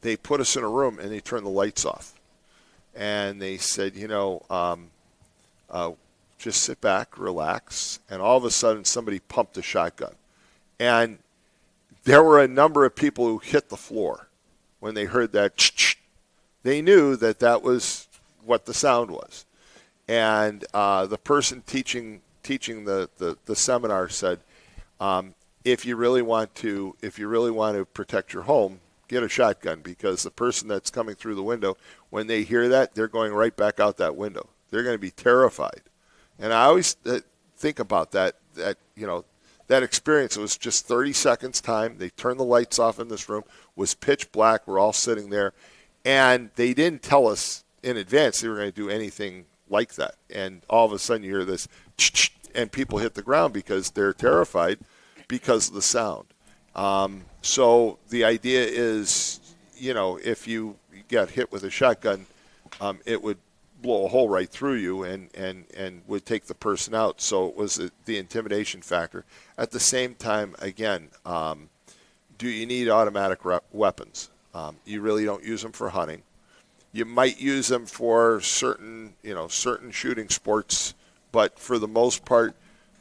A: they put us in a room and they turned the lights off. And they said, just sit back, relax. And all of a sudden somebody pumped a shotgun. And there were a number of people who hit the floor when they heard that. They knew that was what the sound was. And the person teaching the seminar said, if you really want to protect your home, get a shotgun, because the person that's coming through the window, when they hear that, they're going right back out that window. They're going to be terrified. And I always think about that experience. It was just 30 seconds time. They turned the lights off in this room. It was pitch black. We're all sitting there. And they didn't tell us in advance they were going to do anything like that. And all of a sudden you hear this, and people hit the ground because they're terrified because of the sound. So the idea is, if you get hit with a shotgun, it would blow a hole right through you and would take the person out. So it was the intimidation factor. At the same time, again, do you need automatic weapons? You really don't use them for hunting. You might use them for certain shooting sports, but for the most part,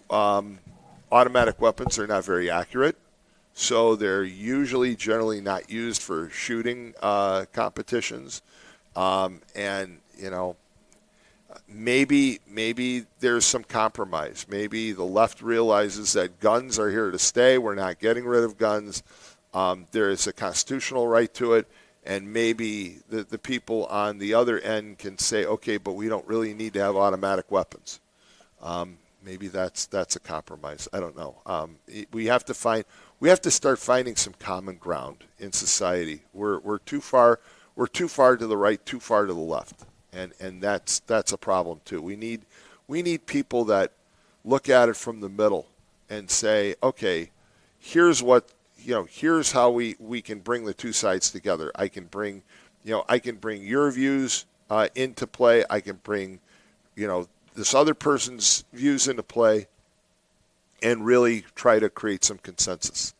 A: automatic weapons are not very accurate. So they're generally not used for shooting competitions. Maybe there's some compromise. Maybe the left realizes that guns are here to stay. We're not getting rid of guns. There is a constitutional right to it. And maybe the people on the other end can say, okay, but we don't really need to have automatic weapons. maybe that's a compromise. I don't know. We have to start finding some common ground in society. We're too far to the right, too far to the left, and that's a problem too. We need people that look at it from the middle and say, okay, here's what here's how we can bring the two sides together. I can bring your views into play. I can bring this other person's views into play, and really try to create some consensus.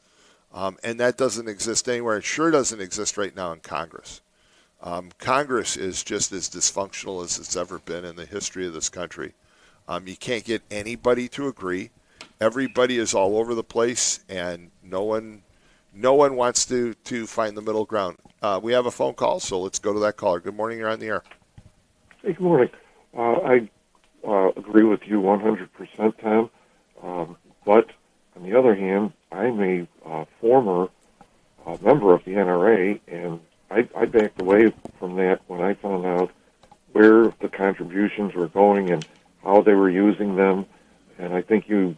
A: And that doesn't exist anywhere. It sure doesn't exist right now in Congress. Congress is just as dysfunctional as it's ever been in the history of this country. You can't get anybody to agree. Everybody is all over the place, and no one wants to find the middle ground. We have a phone call, so let's go to that caller. Good morning. You're on the air.
K: Hey, good morning. I agree with you 100%, Tom. But on the other hand, I'm a former member of the NRA, and I backed away from that when I found out where the contributions were going and how they were using them. And I think you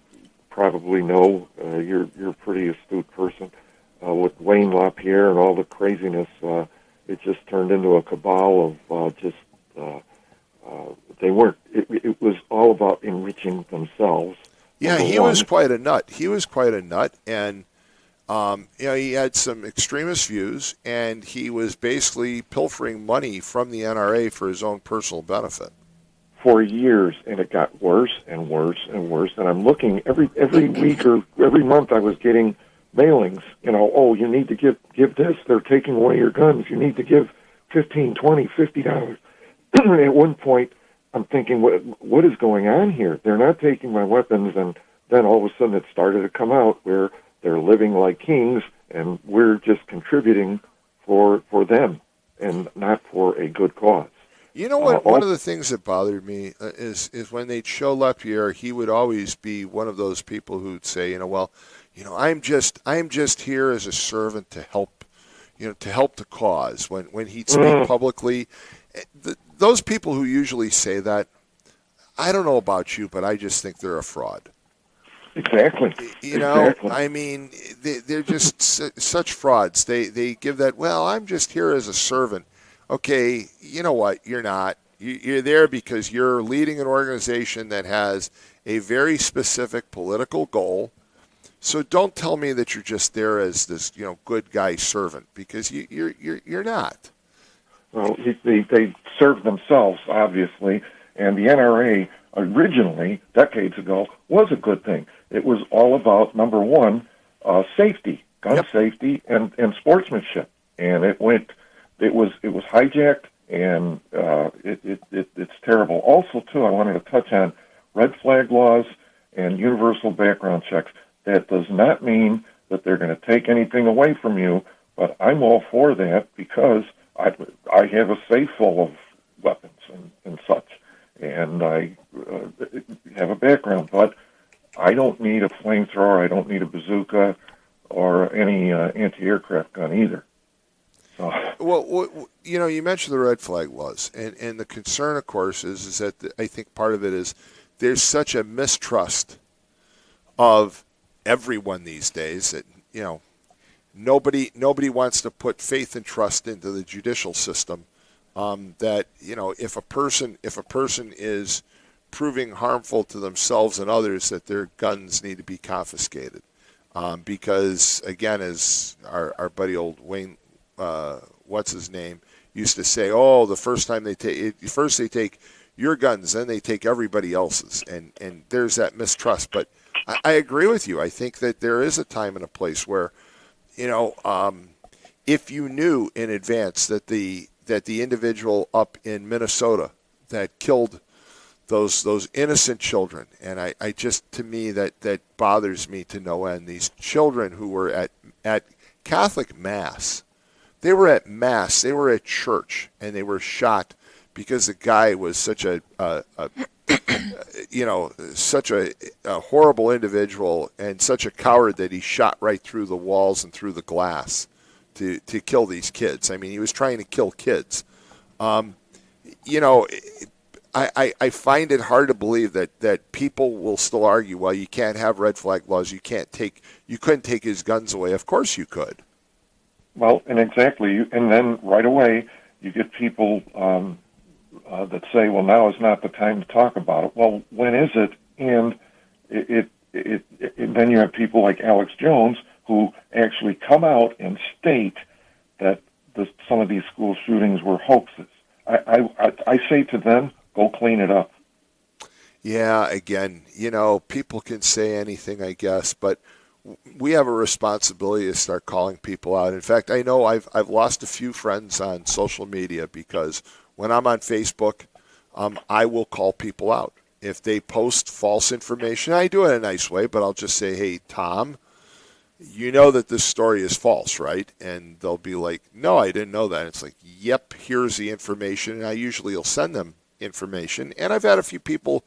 K: probably know, you're a pretty astute person, with Wayne LaPierre and all the craziness. It just turned into a cabal of they weren't. It was all about enriching themselves.
A: Yeah, he was quite a nut. And he had some extremist views, and he was basically pilfering money from the NRA for his own personal benefit.
K: For years, and it got worse and worse and worse. And I'm looking every week or every month. I was getting mailings. Oh, you need to give this. They're taking away your guns. You need to give $15, $20, $50. At one point, I'm thinking, what is going on here? They're not taking my weapons, and then all of a sudden it started to come out where they're living like kings, and we're just contributing for them and not for a good cause.
A: You know what? One of the things that bothered me is when they'd show LaPierre, he would always be one of those people who'd say, I'm just here as a servant to help the cause. When he'd speak publicly, those people who usually say that, I don't know about you, but I just think they're a fraud.
K: Exactly. Exactly.
A: I mean, they're just such frauds. They give that, well, I'm just here as a servant. Okay, you know what? You're not. You're there because you're leading an organization that has a very specific political goal. So don't tell me that you're just there as this, good guy servant, because you're not.
K: Well, they serve themselves, obviously, and the NRA originally, decades ago, was a good thing. It was all about, number one, safety, gun safety, and sportsmanship. And it was hijacked, and it's terrible. Also, too, I wanted to touch on red flag laws and universal background checks. That does not mean that they're going to take anything away from you, but I'm all for that because I have a safe full of weapons and such, and I have a background, but I don't need a flamethrower, I don't need a bazooka, or any anti-aircraft gun either. So.
A: Well, you mentioned the red flag laws, and the concern, of course, is that I think part of it is there's such a mistrust of everyone these days that nobody wants to put faith and trust into the judicial system. That if a person is proving harmful to themselves and others, that their guns need to be confiscated. Because again, as our buddy old Wayne, what's his name, used to say, the first they take your guns, then they take everybody else's, and there's that mistrust. But I agree with you. I think that there is a time and a place where, if you knew in advance that the individual up in Minnesota that killed those innocent children, and I just, to me, that bothers me to no end. These children who were at Catholic Mass, they were at Mass, they were at church, and they were shot because the guy was such a horrible individual and such a coward that he shot right through the walls and through the glass to kill these kids. I mean, he was trying to kill kids. I find it hard to believe that people will still argue, well, you can't have red flag laws. You couldn't take his guns away. Of course you could.
K: Well, and exactly, and then right away you get people that say, "Well, now is not the time to talk about it." Well, when is it? And then you have people like Alex Jones who actually come out and state that some of these school shootings were hoaxes. I say to them, go clean it up.
A: Yeah, again, people can say anything, I guess, but we have a responsibility to start calling people out. In fact, I know I've lost a few friends on social media because when I'm on Facebook, I will call people out. If they post false information, I do it in a nice way, but I'll just say, hey, Tom, you know that this story is false, right? And they'll be like, no, I didn't know that. And it's like, yep, here's the information. And I usually will send them information. And I've had a few people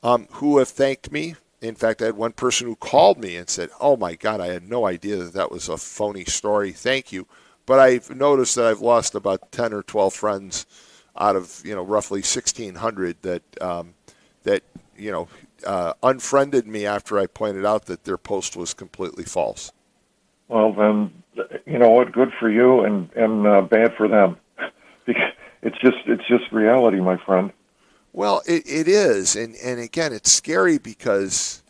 A: who have thanked me. In fact, I had one person who called me and said, oh, my God, I had no idea that was a phony story. Thank you. But I've noticed that I've lost about 10 or 12 friends out of, roughly 1,600 that unfriended me after I pointed out that their post was completely false.
K: Well, then, you know what? Good for you, and bad for them. Because it's just reality, my friend.
A: Well, it is, and again, it's scary because,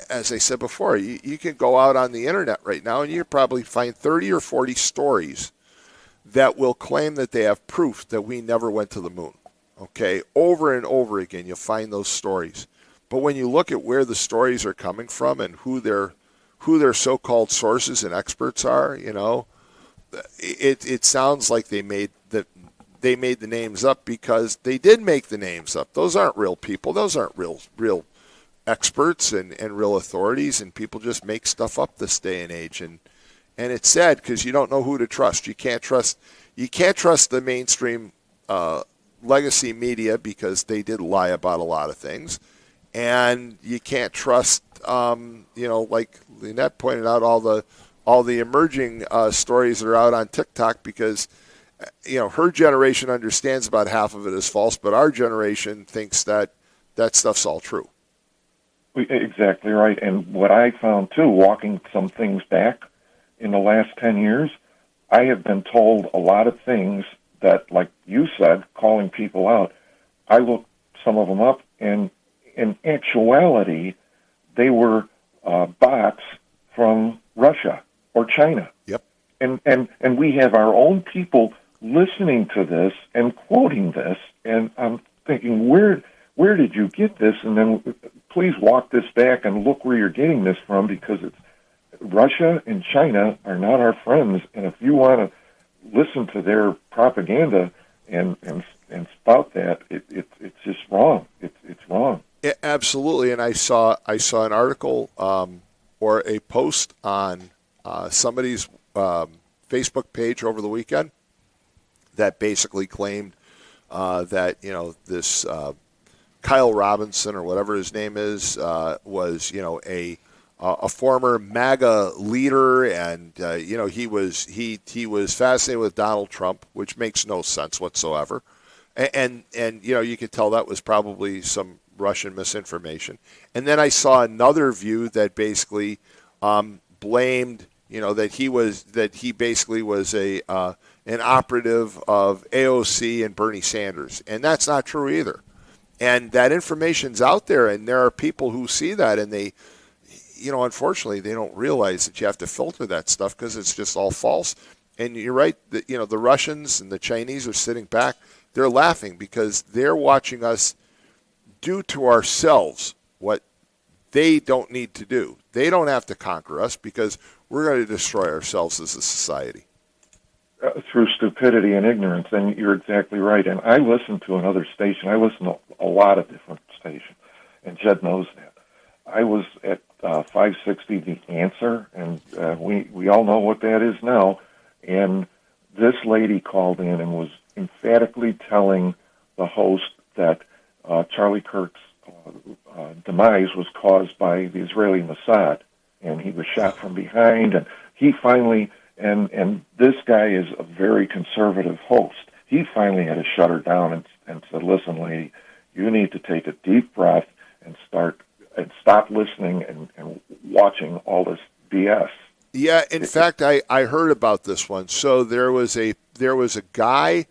A: as I said before, you can go out on the internet right now and you probably find 30 or 40 stories that will claim that they have proof that we never went to the moon. Okay, over and over again, you'll find those stories. But when you look at where the stories are coming from and who their so-called sources and experts are, it sounds like they made the names up because they did make the names up. Those aren't real people. Those aren't real experts and real authorities, and people just make stuff up this day and age. And it's sad because you don't know who to trust. You can't trust the mainstream legacy media because they did lie about a lot of things, and you can't trust like Lynette pointed out, all the emerging stories that are out on TikTok because her generation understands about half of it is false, but our generation thinks that stuff's all true.
K: Exactly right. And what I found too, walking some things back in the last 10 years, I have been told a lot of things that, like you said, calling people out. I looked some of them up, and in actuality, they were bots from Russia or China.
A: Yep.
K: And we have our own people listening to this and quoting this, and I'm thinking, where did you get this? And then please walk this back and look where you're getting this from, because it's Russia and China are not our friends, and if you want to listen to their propaganda and spout that, it's just wrong. It's wrong.
A: Yeah, absolutely. And I saw an article or a post on somebody's Facebook page over the weekend that basically claimed that this Kyle Robinson or whatever his name is was a former MAGA leader, and he was fascinated with Donald Trump, which makes no sense whatsoever, and you could tell that was probably some Russian misinformation. And then I saw another view that basically blamed that he basically was an operative of AOC and Bernie Sanders, and that's not true either. And that information's out there, and there are people who see that, and they, unfortunately, they don't realize that you have to filter that stuff because it's just all false. And you're right, the Russians and the Chinese are sitting back. They're laughing because they're watching us do to ourselves what they don't need to do. They don't have to conquer us because we're going to destroy ourselves as a society.
K: Through stupidity and ignorance, and you're exactly right. And I listen to another station. I listen to a lot of different stations, and Jed knows that. I was at 560 The Answer, and we all know what that is now. And this lady called in and was emphatically telling the host that Charlie Kirk's demise was caused by the Israeli Mossad, and he was shot from behind, and he finally... And this guy is a very conservative host. He finally had to shut her down and said, "Listen, lady, you need to take a deep breath and stop listening and watching all this BS."
A: Yeah, in fact, I heard about this one. So there was a guy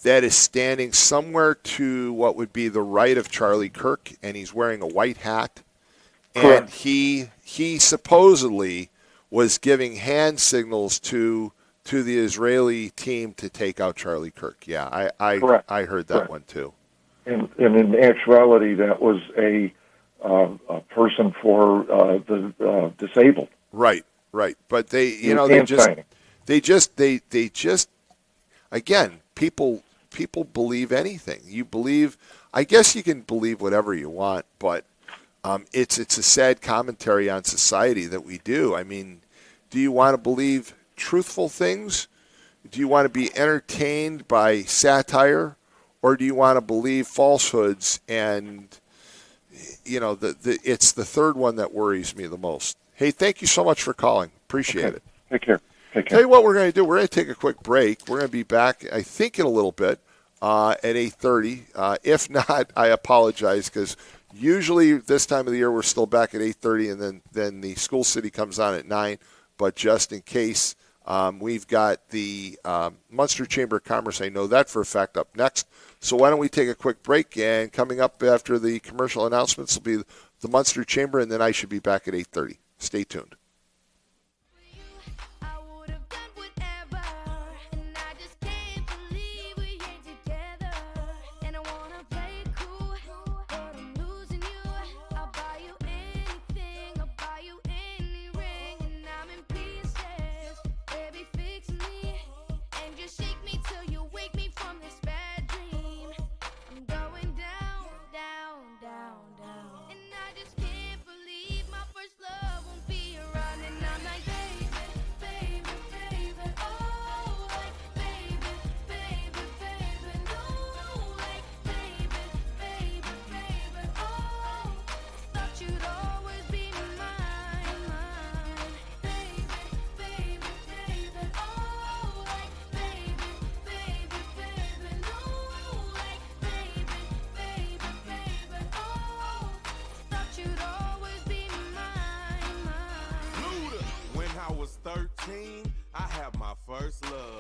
A: that is standing somewhere to what would be the right of Charlie Kirk, and he's wearing a white hat, and
K: Correct.
A: he supposedly was giving hand signals to the Israeli team to take out Charlie Kirk. Yeah, I heard that one too.
K: And in actuality, that was a person for the disabled.
A: Right. But they just again, people believe anything. You believe. I guess you can believe whatever you want, but it's a sad commentary on society that we do. I mean, do you want to believe truthful things? Do you want to be entertained by satire, or do you want to believe falsehoods? And it's the third one that worries me the most. Hey, thank you so much for calling. Appreciate it.
K: Take care.
A: Tell you what we're going to do. We're going to take a quick break. We're going to be back, I think, in a little bit at 8:30. If not, I apologize, because usually this time of the year we're still back at 8:30, and then the School City comes on at 9. But just in case, we've got the Munster Chamber of Commerce. I know that for a fact up next. So why don't we take a quick break, and coming up after the commercial announcements will be the Munster Chamber, and then I should be back at 8:30. Stay tuned.
F: When I was 13, I had my first love.